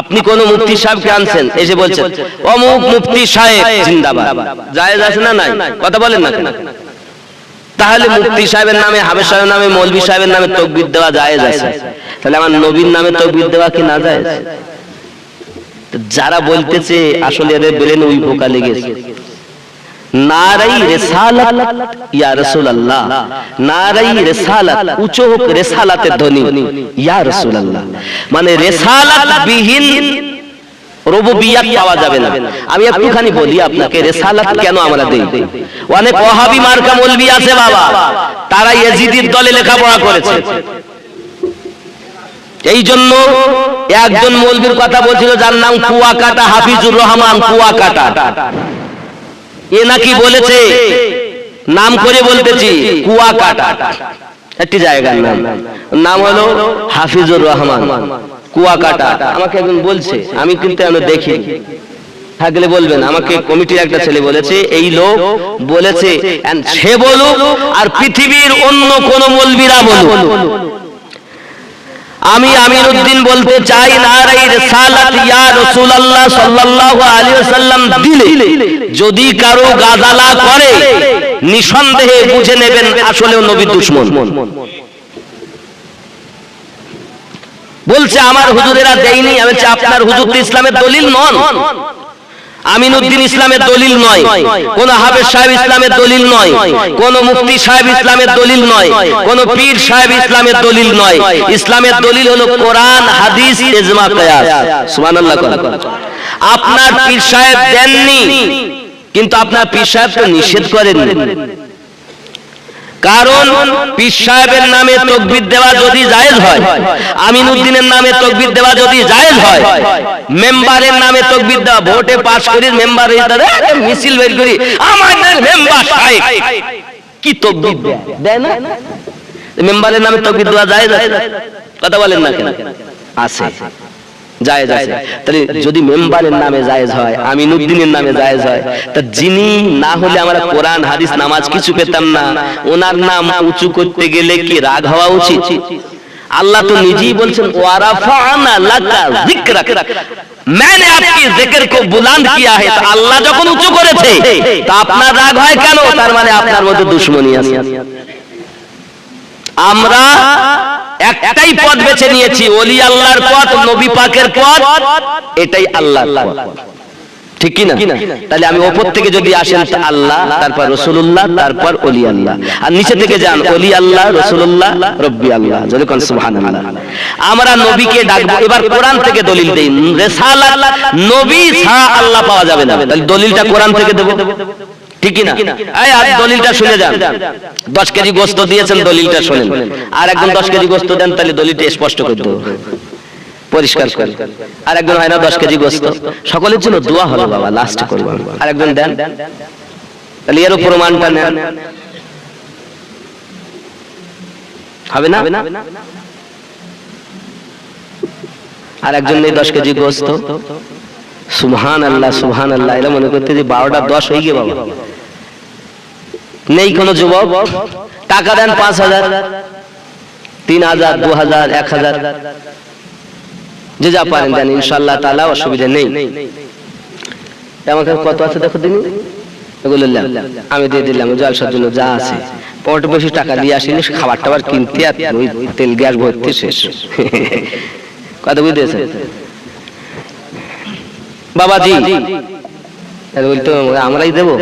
আপনি কোন মুফতি সাহেবকে আনছেন, এসে বলছেন অমুক মুফতি সাহেব জিন্দাবাদ, জায়েজ আছে না নাই? কথা বলেন না। তাহলে মুফতি সাহেবের নামে, হাফেজ সাহেবের নামে, মৌলভী সাহেবের নামে তাকবীর দেওয়া জায়েজ আছে, তাহলে আমার নবীর নামে তাকবীর দেওয়া কি না জায়েজ? যারা বলতেছে আসলে এদের ব্রেন ওই পোকা লেগেছে। নারাই রিসালাত ইয়া রাসূলুল্লাহ, নারাই রিসালাত, উচ্চ হোক রিসালাতের ধ্বনি ইয়া রাসূলুল্লাহ, মানে রিসালাত বিহীন রুবুবিয়্যাত পাওয়া যাবে না। আমি একটুখানি বলি আপনাকে, রিসালাত কেন আমরা দেই? অনেক ওয়াহাবি মার্কা মৌলভী আছে বাবা, তারা ইয়াজিদির দলে লেখাপড়া করেছে। এই জন্য একজন মৌলভীর কথা বলছিল যার নাম কুয়াকাটা হাফিজুর রহমান কুয়াকাটা, এ নাকি বলেছে, নাম করে বলতেছি, কুয়াকাটা একটি জায়গার নাম হলো হাফিজুর রহমান কুয়াকাটা। আমাকে একজন বলছে, আমি কিন্তু আমি দেখি, থাকলে বলবেন। আমাকে কমিটির একটা ছেলে বলেছে, এই লোক বলেছে, সে বলুক আর পৃথিবীর অন্য কোন মৌলবীরা বলুক, আমি আমিনুদ্দিন বলতে চাই, নারায়ে রিসালাত ইয়া রাসূলুল্লাহ সাল্লাল্লাহু আলাইহি ওয়াসাল্লাম দিলে যদি কারো গাজালা করে, নিঃসন্দেহে বুঝে নেবেন আসলেও নবীর দুশমন। বলছে আমার হুজুরেরা দেয়নি। আমি বলছি আপনার হুজুর তো ইসলামের দলিল নন, আমিনুদ্দিন ইসলামের দলিল নয়, কোন হাফেজ সাহেব ইসলামের দলিল নয়, কোন মুফতি সাহেব ইসলামের দলিল নয়, কোন পীর সাহেব ইসলামের দলিল নয়। ইসলামের দলিল হলো কোরআন, হাদিস, ইজমা, কিয়াস। সুবহানাল্লাহ। আপনার পীর সাহেব দেননি, কিন্তু আপনার পীর সাহেব তো নিষেধ করেননি। কারণ পীর সাহেবের নামে তাকবীর দেওয়া যদি জায়েজ হয়, আমিনুদ্দিনের নামে তাকবীর দেওয়া যদি জায়েজ হয়, মেম্বারের নামে তাকবীর দেওয়া, ভোটে পাস করি মেম্বার মিছিল বের করি আমাদের মেম্বার সাহেব কি তাকবীর দেয় না, মেম্বারের নামে তাকবীর দেওয়া জায়েজ আছে? কথা বলেন না কেন? আছে, জায়েজ আছে। তাহলে যদি মেম্বারের নামে জায়েজ হয়, আমিনুদ্দিনের নামে জায়েজ হয়, তা যিনি না হলে আমরা কোরআন, হাদিস, নামাজ কিছু পেতাম না, ওনার নাম উঁচু করতে গেলে কি রাগ হওয়া উচিত? আল্লাহ তো নিজেই বলছেন ওয়ারাফা'না লাকা যিকরাক, मैंने आपकी जिक्र को बुलंद किया है। तो আল্লাহ যখন উঁচু করেছে, তা আপনার রাগ হয় কেন? তার মানে আপনার মধ্যে দুশমনী আছে। আমরা একটাই পথ বেছে নিয়েছি, ওলি আল্লাহর পথ, নবী পাকের পথ, এটাই আল্লাহর পথ, ঠিক কি না? তাহলে আমি উপর থেকে যদি আসেন আল্লাহ, তারপর রাসূলুল্লাহ, তারপর ওলি আল্লাহ, আর নিচে থেকে যান ওলি আল্লাহ, রাসূলুল্লাহ, রব্বি আল্লাহ, যদি কোন সুবহানাল্লাহ। আমরা নবীকে ডাকবো। এবার কোরআন থেকে দলিল দেই, রিসালাত নবী ছাড়া আল্লাহ পাওয়া যাবে না। তাহলে দলিলটা কোরআন থেকে দেব, ঠিক কি না? এই আর দলিলটা শুনে যান। 10 কেজি গোশত দিয়েছেন, দলিলটা শুনেন। আর একজন 10 কেজি গোশত দেন, তাহলে দলিলটা স্পষ্ট করে দেব, পরিষ্কার করে। আর একজন হয় না 10 কেজি গোশত, সকলের জন্য দোয়া হলো বাবা, লাস্ট করব। আর একজন দেন, তাহলে এর প্রমাণটা নেন, হবে না? আর একজন নেই 10 কেজি গোশত, সুবহানাল্লাহ সুবহানাল্লাহ, এরা মনে করতে যে 12টা 10 হয়ে গিয়ে বাবা। নেই কোন যুবক, টাকা দেন 5000, 3000, 2000, 1000, যে যা পারেন দেন, ইনশাআল্লাহ তাআলা, অসুবিধা নেই। আমার কাছে কত আছে দেখো দিন, এগুলো আমি দিয়ে দিলাম জলসার জন্য যা আছে। পট বেশি টাকা দিয়ে আসিনি, খাবার টাবার কিনতে আর ওই তেল গ্যাস ভর্তি শেষ। কথা বুঝতেছেন বাবাজি? বলতো আমরাই দেবো।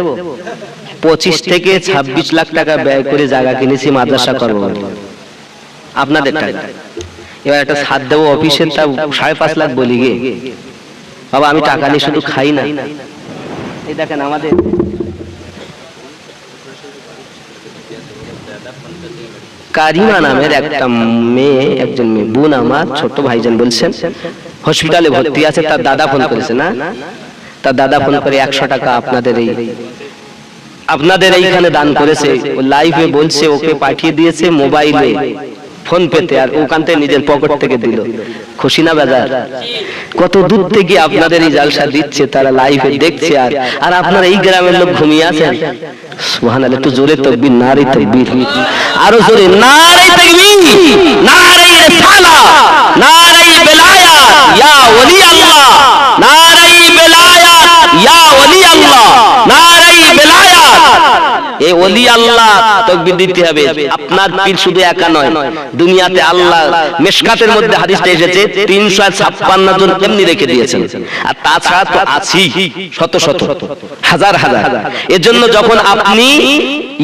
25 থেকে 26 লাখ টাকা ব্যয় করে জায়গা কিনেছি মাদ্রাসা করবো, আপনাদের টাকা। এবার একটা ছাদ দেবো অফিসের, তা 5.5 লাখ বলি গে বাবা। আমি টাকা নিয়ে শুধু খাই না। এই দেখেন আমাদের কারিমা নামের একটা মেয়ে, একজন মেয়ে, বোন আমার, ছোট ভাইজান বলছেন হসপিটালে ভর্তি আছে। তার দাদা ফোন করেছে, না তার দাদা ফোন করে 100 টাকা আপনাদের এইখানে দান করেছে। ও লাইভে বলছে, ওকে পাঠিয়ে দিয়েছে মোবাইলে ফোন পেতে, আর ওখান থেকে নিজের পকেট থেকে দিল। খুশি না বাজার? কত দূর থেকে আপনাদের এই জালসা দিচ্ছে, তারা লাইভে দেখছে, আর আপনারা এই গ্রামের লোক ঘুমিয়ে আছেন। সুবহানাল্লাহ, একটু জোরে তাকবীর, নারে তাকবীর, আরো জোরে নারে তাকবীর, নারে রিসালাত, নারে বেলায়াত ইয়া ওলি আল্লাহ, নারে বেলায়াত ইয়া ওলি আল্লাহ, নারে বেলায়াত। এই ওলি আল্লাহ তাকবীর দিতে হবে। আপনার পীর শুধু একা নয়, দুনিয়াতে আল্লাহ মিশকাতের মধ্যে হাদিসটা এসেছে 356 জন এমনি রেখে দিয়েছেন, আর তাছাড়া তো আছি শত শত হাজার হাজার। এজন্য যখন আপনি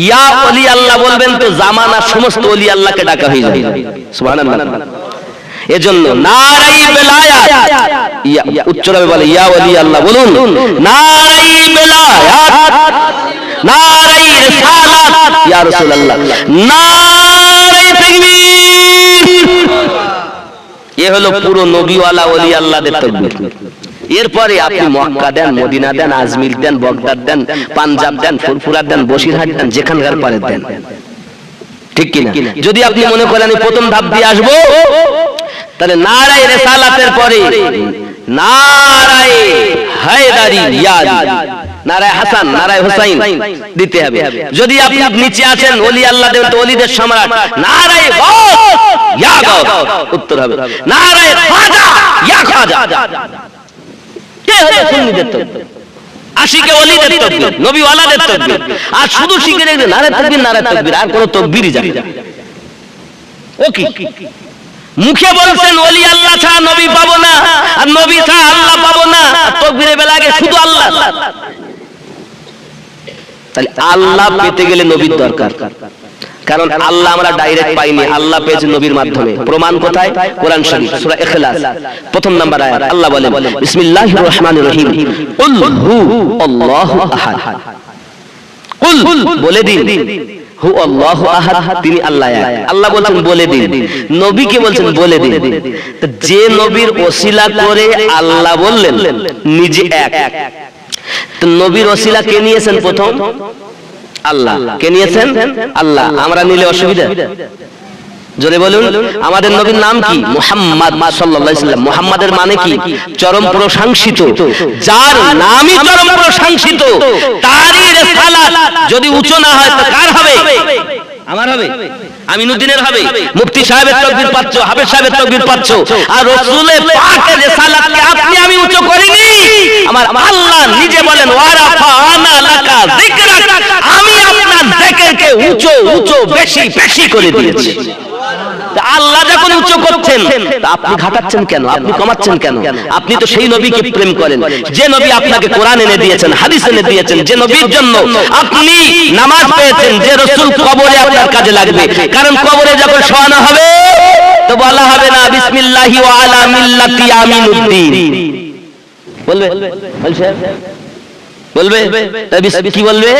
ইয়া ওলি আল্লাহ বলবেন তো জামানার সমস্ত ওলি আল্লাহকে ডাকা হয়ে যাবে। সুবহানাল্লাহ। এজন্য নারাই বেলায়াত, উচ্চভাবে বলে ইয়া ওলি আল্লাহ বলুন, নারাই বেলায়াত, নারাই রিসালাত ইয়া রাসূলুল্লাহ, নারাই তাকবীর। এ হলো পুরো নবীওয়ালা ওলি আল্লাহদের তাকবীর। এরপরে আপনি মক্কা দেন, মদিনা দেন, আজমির দেন, বগদাদ দেন, পাঞ্জাব দেন, ফুরফুরা দেন, বসিরহাট দেন, যেখানকার পারে দেন, ঠিক কিনা? যদি আপনি মনে করেন আমি প্রথম ধাপ দিয়ে আসবো, তাহলে নারাই রিসালাতের পরে নারাই হায়দারি ইয়াদ, নারায় হাসান, নারায় হুসাইন দিতে হবে। যদি আপনি নিচে আছেন ওলি আল্লাহ দেন, তো ওলিদের সম্রাট নারায় গাউস ইয়া গাউস উত্তর হবে নারায় খাজা ইয়া খাজা। কে হলো সুন্নিদের তাকবীর? আশিকে ওলিদের তাকবীর, নবী ওয়ালাদের তাকবীর। আর শুধু শিখে দেখবেন নারায় তাকবীর, নারায় তাকবীর, আর কোনো তাকবীরই জানে না। ও কি মুখে বলছেন ওলি আল্লাহ ছাড়া নবী পাবো না, আর নবী ছাড়া আল্লাহ পাবো না, তাকবীরের বেলা আগে শুধু আল্লাহ। তাহলে আল্লাহ পেতে গেলে নবীর দরকার, কারণ আল্লাহ আমরা ডাইরেক্ট পাইনি, আল্লাহ পেয়েছে নবীর মাধ্যমে। প্রমাণ কোথায়? কোরআন শরীফ সূরা ইখলাস প্রথম নাম্বার আয়াত। আল্লাহ বলেন বিসমিল্লাহির রহমানির রহিম, কুল হু আল্লাহু আহাদ। কুল বলে দিন, হু আল্লাহু আহাদ, তিনি আল্লাহ এক। আল্লাহ বলছেন বলে দিন, নবীকে বলছেন বলে দিন। যে নবীর ওসিলা করে আল্লাহ বললেন নিজে এক, তো নবীর ওসিলা কে নিয়েছেন প্রথম? আল্লাহ। কে নিয়েছেন? আল্লাহ। আমরা নিলে অসুবিধা? জোরে বলুন। আমাদের নবীর নাম কি? মুহাম্মদ সাল্লাল্লাহু আলাইহি ওয়াসাল্লাম। মুহাম্মাদের মানে কি? চরম প্রশংসিত। যার নামই চরম প্রশংসিত, তারই রিসালাত যদি উঁচু না হয় তো কার হবে? আমার হবে, আমিনুদ্দিনের হবে। মুফতি সাহেবের তাকবীর পাচ্ছ, হাফেজ সাহেবের তাকবীর পাচ্ছ, আর রাসূলের পাকের রিসালাতকে আপনি আমি উঁচু করিনি। আমার আল্লাহ নিজে বলেন ওয়ারাফানা লাকা যিকরাক, আমি আপনার যিকিরকে উঁচু উঁচু বেশি বেশি করে দিয়েছি। আল্লাহ যখন উঁচু করছেন, তা আপনি ঘাটাচ্ছেন কেন? আপনি কমাচ্ছেন কেন? আপনি তো সেই নবীকে প্রেম করেন, যে নবী আপনাকে কোরআন এনে দিয়েছেন, হাদিস এনে দিয়েছেন, যে নবীর জন্য আপনি নামাজ পেয়েছেন, যে রাসূল কবরে আপনার কাজে লাগবে। কারণ কবরে যখন শোয়ানো হবে তো বলা হবে না বিসমিল্লাহি ওয়া আলা মিল্লাতি আমিনুদ্দিন, বলবে? বলবে কি বলবে?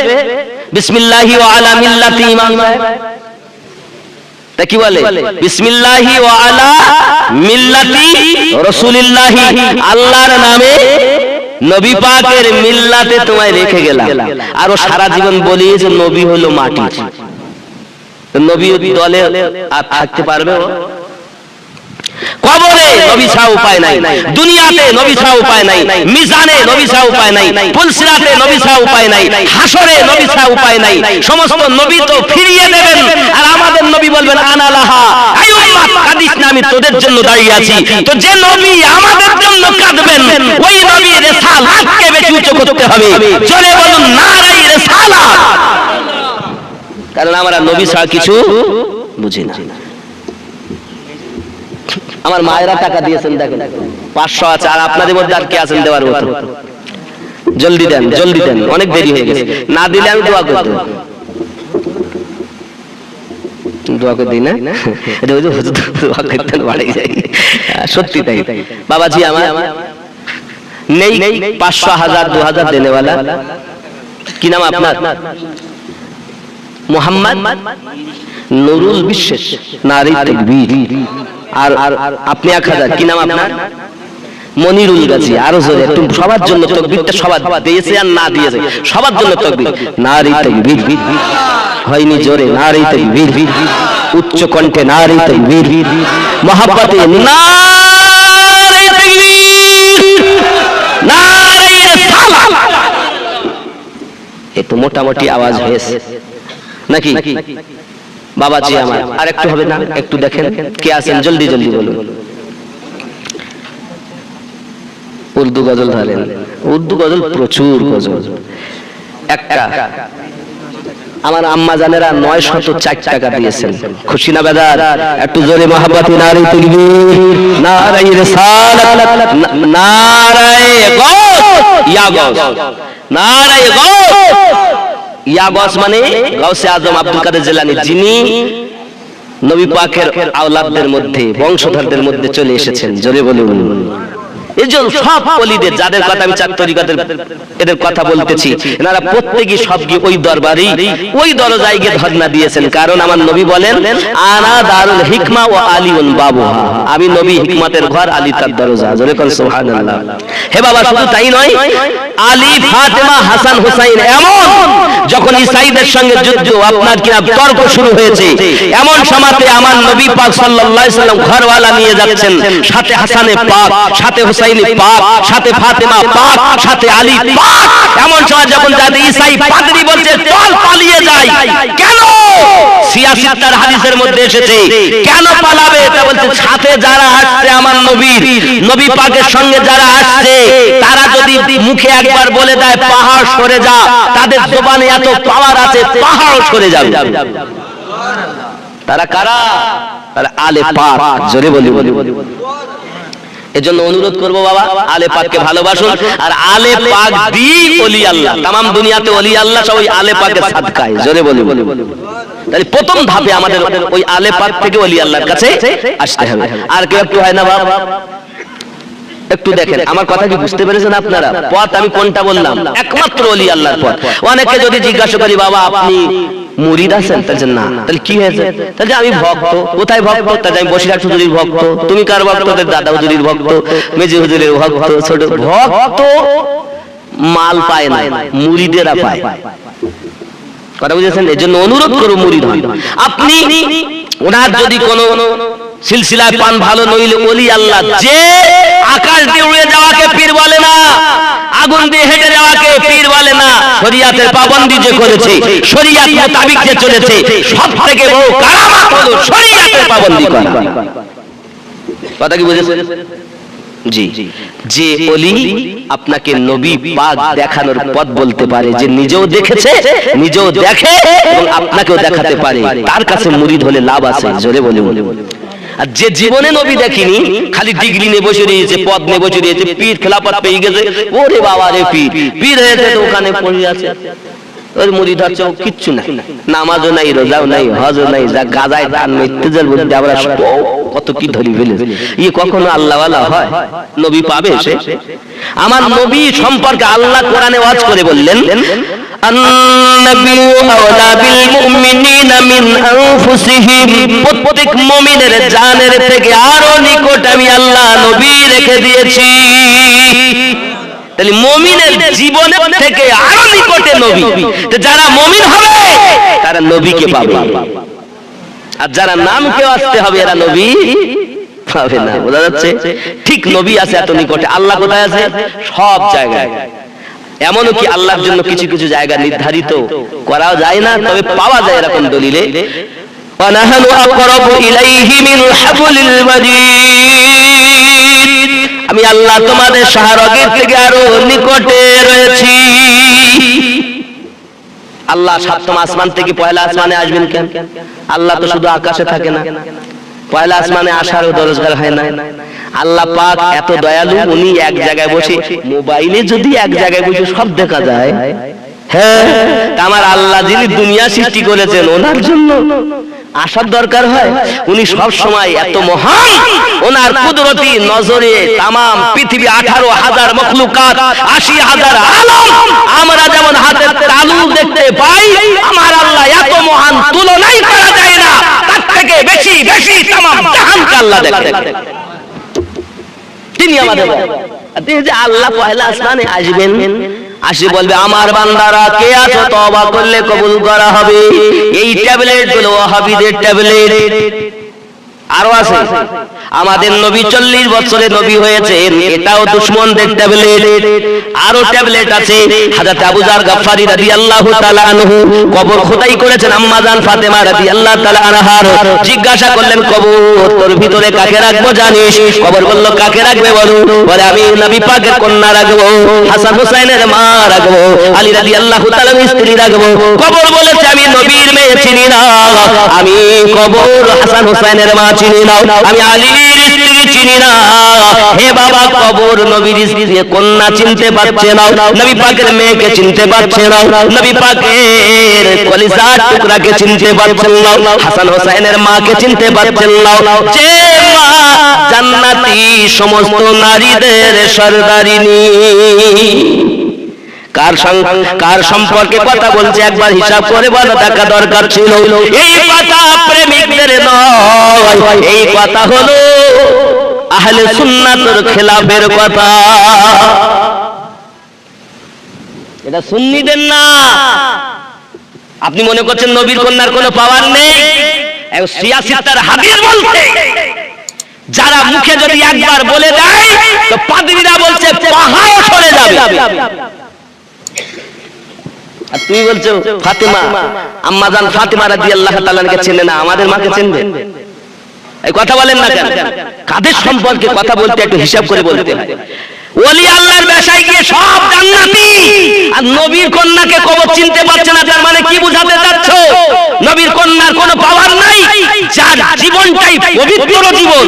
বিসমিল্লাহি ওয়া আলা মিল্লাতি ইমাম সাহেব, তা কি বলে? বিসমিল্লাহি ওয়া আলা মিল্লাতি রাসূলিল্লাহি, আল্লাহর নামে নবী পাকের মিল্লাতে তোমায় রেখে গেলাম। আর ও সারা জীবন বলিয়েছে নবী হলো মাটি। নবী দলে আর থাকতে পারবে? কবরে নবী ছাড়া উপায় নাই, দুনিয়াতে নবী ছাড়া উপায় নাই, মিজানে নবী ছাড়া উপায় নাই, পুলসিরাতে নবী ছাড়া উপায় নাই, হাসরে নবী ছাড়া উপায় নাই। সমস্ত নবী তো ফিরিয়ে দেবেন, আর আমাদের নবী বলবেন আনা লাহা, আই উম্মাত কাদিস না, আমি তোদের জন্য দাঁড়িয়ে আছি। তো যে নবী আমাদের জন্য কাঁদবেন, ওই নবীর রিসালাতকে বেশি উঁচু করতে হবে। জোরে বলুন নারায়ে রিসালাত। কারণ আমরা নবী ছাড়া কিছু বুঝি না। আমার মায়েরা টাকা দিয়েছেন, দেখেন 500 আছে, আর আপনাদের মধ্যে আর কে আছেন দেওয়ার মতো? জলদি দেন, জলদি দেন, অনেক দেরি হয়ে গেছে। না দিলে আমি দোয়া করতে, দোয়া করে দিই না, এটা ওই যে দোয়া করতেন বাড়ি যাই। সত্যি তাই বাবাজি, আমার নেই 500, 1000, 2000 দেনেওয়ালা। কি নাম আপনার? মোহাম্মদ নুরুল বিশ্বাস, নারী তাকবীর। আর আপনি 1000, কি নাম আপনার? মনিরুল গাজী। আরো জোরে একটু, সবার জন্য তাকবীরটা, সবার দিয়েছে আর না দিয়েছে সবার জন্য তাকবীর। নারী তাকবীর হয়নি, জোরে নারী তাকবীর। উচ্চ কণ্ঠে নারে তাকবীর, মহব্বতে নারে তাকবীর, নারে রিসালাত। এত মোটামুটি আওয়াজ হয়েছে নাকি বাবাজি আমার? আর একটু হবে না? একটু দেখেন কে আছেন, জলদি জলদি বলুন। উর্দু গজল ধরেন, উর্দু গজল প্রচুর গজল। একটা আমার আম্মা জানেরা 904 টাকা দিয়েছেন, খুশি না বেদার? একটু জোরে মহব্বতে নারে তাকবীর, নারে রিসালাত, নারে গৌস, ইয়া গৌস, নারে গৌস। ইয়া গৌস মানে গাউসে আজম আব্দুল কাদের জিলানী, যিনি নবী পাকের আওলাদদের মধ্যে, বংশধরদের মধ্যে চলে এসেছেন। জোরে বলুন। এই জন্য সব ওলিদের, যাদের কথা আমি চার তরিকাতের এদের কথা বলতেছি, এনারা প্রত্যেকই সব গিয়ে ওই দরবারই, ওই দরজায় গিয়ে ধর্ণা দিয়েছেন। কারণ আমার নবী বলেন, আনা দারুল হিকমা ও আলিউন বাবুহা, আমি নবী হিকমতের ঘর, আলী তার দরজা। জোরে কোন সুবহানাল্লাহ। হে বাবা, শুধু তাই নয়, আলী, ফাতেমা, হাসান, হুসাইন, এমন যখন ইসাইদের সঙ্গে যুদ্ধ, আপনার কিনা তর্ক শুরু হয়েছে, এমন সময়তে আমার নবী পাক সাল্লাল্লাহু আলাইহি সাল্লাম ঘরওয়ালা নিয়ে যাচ্ছেন, সাথে হাসানে পাক, সাথে হুসাইন পাক, সাথে ফাতেমা পাক, সাথে আলী পাক। এমন সময় যখন যাতে ইসাই পাদ্রী বলছে চল পালিয়ে যাই, কেন? সিয়াসিত্তার হাদিসের মধ্যে এসেছে, কেন পালাবে? তা বলছে সাথে যারা আসছে আমার নবীর, নবী পাকের সঙ্গে যারা আসছে, তারা যদি মুখে একবার বলে দেয় পাহাড় সরে যা, তাদের জবানে এত পাওয়ার আছে, পাহাড় সরে যাবে। তারা কারা? তারা আলে পাক। জোরে বলি। এজন্য অনুরোধ করবো বাবা, আলে পাককে ভালোবাসুন। আর আলে পাক দি ওলি আল্লাহ, তামাম দুনিয়াতে ওলি আল্লাহ সব ওই আলে পাকের সাদকায়। জোরে বলি। তাহলে প্রথম ধাপে আমাদের ওই আলে পাক থেকে ওলি আল্লাহর কাছে আসতে হবে। আর কেউ একটু হয় না বাবা? একটু দেখেন, আমার কথা কি বুঝতে পেরেছেন আপনারা? পথ আমি কোনটা বললাম? একমাত্র ওলি আল্লাহর পথ। অনেকে যদি জিজ্ঞাসা করি, বাবা আপনি মুরিদ আছেন? তাহলে না। তাহলে কি হয়েছে? তাহলে আমি ভক্ত। কোথায় ভক্ত? তাহলে আমি বসিরহাট হুজুরির ভক্ত। তুমি কার ভক্ত? দাদা হুজুরির ভক্ত, মেজি হুজুরের ভক্ত। ছোট ভক্ত মাল পায় না, মুরিদেরা পায়। কথা বুঝেছেন? এর জন্য অনুরোধ করো, মুরিদ হন আপনি। ওনার যদি কোন সিলসিলায় পান, ভালো নইলে ওলি আল্লাহ। যে আকাশ দিয়ে উড়ে যাওয়াকে পীর বলে না, আগুন দিয়ে হেঁটে যাওয়াকে পীর বলে না, শরিয়াতের পাবন্দি যে করেছে, শরিয়াত মোতাবিক যে চলেছে, সব থেকে বড় কারামাত হলো শরিয়াতের পাবন্দি করা। কথা কি বুঝেছেন? জি, যে ওলি আপনাকে নবী পাক দেখানোর পথ বলতে পারে, যে নিজেও দেখেছে, নিজেও দেখে এবং আপনাকেও দেখাতে পারে, তার কাছে মুরিদ হলে লাভ আছে। জোরে বলে। আর যে জীবনে নবী দেখিনি, খালি ডিগ্রি নিয়ে বসে রয়েছে, পদ নিয়ে বসে রয়েছে, পীর খেলাফত পেয়ে গেছে, ওরে বাবা রে পীর, পীর হয়েছে তো ওখানে পড়ে আছে, ওর মুরিদ হচ্ছে কিচ্ছু নাই, নামাজও নাই, রোজাও নাই, হজও নাই, যা গাজায় তার মৃত্যুজের মধ্যে আমরা কত কি ধরি ফেলেছে। ই কখনো আল্লাহওয়ালা হয়? নবী পাবে সে? আমার নবী সম্পর্কে আল্লাহ কোরআনে ওয়াজ করে বললেন, প্রত্যেক মুমিনের জানের থেকে আরো নিকট আমি আল্লাহ নবী রেখে দিয়েছি। তাহলে মুমিনের জীবনের থেকে আরো নিকটে নবী। যারা মুমিন হবে তারা নবীকে পাবে, আর যারা নাম কেউ আসতে হবে এরা নবী পাবে না। বোঝা যাচ্ছে? ঠিক নবী আছে এত নিকটে, আল্লাহ কোথায় আছে? সব জায়গায়। এমনও কি আল্লাহর জন্য কিছু কিছু জায়গা নির্ধারিত করাও যায় না, তবে পাওয়া যায় এরকম দলিলে, ওয়ানাহনু আকরাবু ইলাইহি মিন হাবলিল ওয়ারিদ, আমি আল্লাহ তোমাদের শাহরগের থেকে আরো নিকটে রয়েছি। আল্লাহ সপ্তম আসমান থেকে পয়লা আসমানে আসবেন কেন? আল্লাহ তো শুধু আকাশে থাকে না, পয়লা আসমানে আসারও দরকার হয় না। আল্লাহ পাক এত দয়ালু, উনি এক জায়গায় বসে, মোবাইলে যদি এক জায়গায় বসে সব দেখা যায়, হ্যাঁ, আমার আল্লাহ যিনি দুনিয়া সৃষ্টি করেছেন ওনার জন্য আসার দরকার হয়? উনি সব সময় এত মহান, ওনার কুদরতি নজরে তামাম পৃথিবী 18,000 মখলুকাত, 80,000 আলম, আমরা যেমন হাতের তালু দেখতে পাই, আমার আল্লাহ এত মহান, তুলনাই করা যায় না, তার থেকে বেশি বেশি তামাম জাহানকে আল্লাহ দেখতে। তিনি আমাদের যে আল্লাহ পয়লা আসমানে আসবেন, আসি বলবে আমার বান্দারা কে আছো তওবা করলে কবুল করা হবে। এই ট্যাবলেট গুলো ওয়াহাবিদের ট্যাবলেট। আরো আছে আমাদের নবী 40 বছরে নবী হয়েছেন, এটাও দুশমনদের ট্যাবলেট। আরো ট্যাবলেট আছে। হযরত আবু যার গফফারি রাদিয়াল্লাহু তাআলা আনহু কবর খোদাই করেছেন আম্মা জান ফাতেমা রাদিয়াল্লাহু তাআলা আনহার। জিজ্ঞাসা করলেন কবর তোর ভিতরে কাকে রাখবো জানিস? কবর বলল কাকে রাখবে বলো? বলে আমি নবী পাকের কন্যা রাখবো, হাসান হুসাইনের মা রাখবো, আলী রাদিয়াল্লাহু তাআলা স্ত্রী রাখবো। কবর বলেছে আমি নবীর মেয়ে চিনি না, আমি কবর হাসান হুসাইনের মা চিনি না, আমি আলীর স্ত্রী চিনি না। হে বাবা কবর নবীর স্ত্রী কন্যা চিনতে পারছে না, নবী পাকের মেয়েকে চিনতে পারছে না, নবী পাকের কলিজার টুকরাকে চিনতে পারছেন না, হাসান হোসেনের মাকে চিনতে পারছেন না, যে মা জান্নাতি সমস্ত নারীদের সরদারিনী। কার সম্পর্কে কথা বলছে একবার হিসাব করে বলা দেখা দরকার ছিল। এই কথা প্রেমিকদের নয়, এই কথা হলো আহলে সুন্নাতের খেলাফের কথা। এটা সুন্নিদের না। আপনি মনে করছেন নবীর কন্যার কোনো পাওয়ার নেই? সিয়াসিতার হাদিস বলছে যারা মুখে যদি একবার বলে দেয় তো পাদ্রীরা বলছে পাহাড় সরে যাবে। আর তুমি বলছো ফাতেমা, আম্মা জান ফাতেমা রাদিয়াল্লাহু তাআলাকে চেনে না, আমাদের মাকে চিনবে? এই কথা বলেন না কেন? কাদের সম্পর্কে কথা বলতে একটু হিসাব করে বলতে হয়। ওলি আল্লাহর বাসায় গিয়ে সব জান্নাতি, আর নবীর কন্যাকে কবর চিনতে পারছে না, তার মানে কি বোঝাতে চাচ্ছ? নবীর কন্যার কোনো পাওয়ার নাই, যার জীবনটাই পবিত্র জীবন,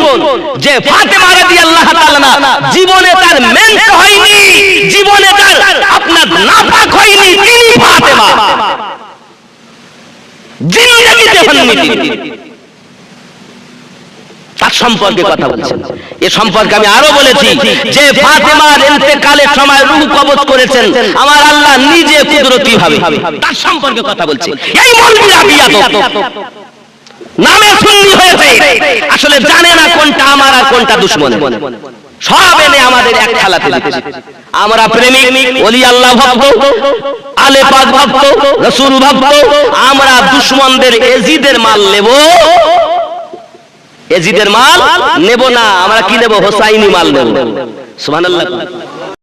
যে ফাতেমা রাদিয়াল্লাহু তাআলা জীবনে তার মেন্স হয়নি, জীবনে তার আপনার নাপাক হয়নি, তিনি ফাতেমা জিন্দেগিতে হননি তিনি। তার সম্পর্কে কথা বলছেন। এ সম্পর্কে আমি আরো বলেছি যে ফাতেমার ইন্তেকালের সময় রূহ কবজ করেছেন আমার আল্লাহ নিজে কুদরতি ভাবে, তার সম্পর্কে কথা বলছি। এই মৌলভীরা বিয়াদব, নামে সুন্নি হয়েছে, আসলে জানে না কোনটা আমার আর কোনটা দুশমন। সব এনে আমাদের এক খেলাতে দিতেছে। আমরা প্রেমিক, ওলি আল্লাহ ভক্ত, আলে পাক ভক্ত, রাসূল ভক্ত, আমরা দুশমনদের এজিদের মাল নেব, এজিদের মাল নেব না, আমরা কি নেব? হোসাইনি মাল নেব। সুবহানাল্লাহ।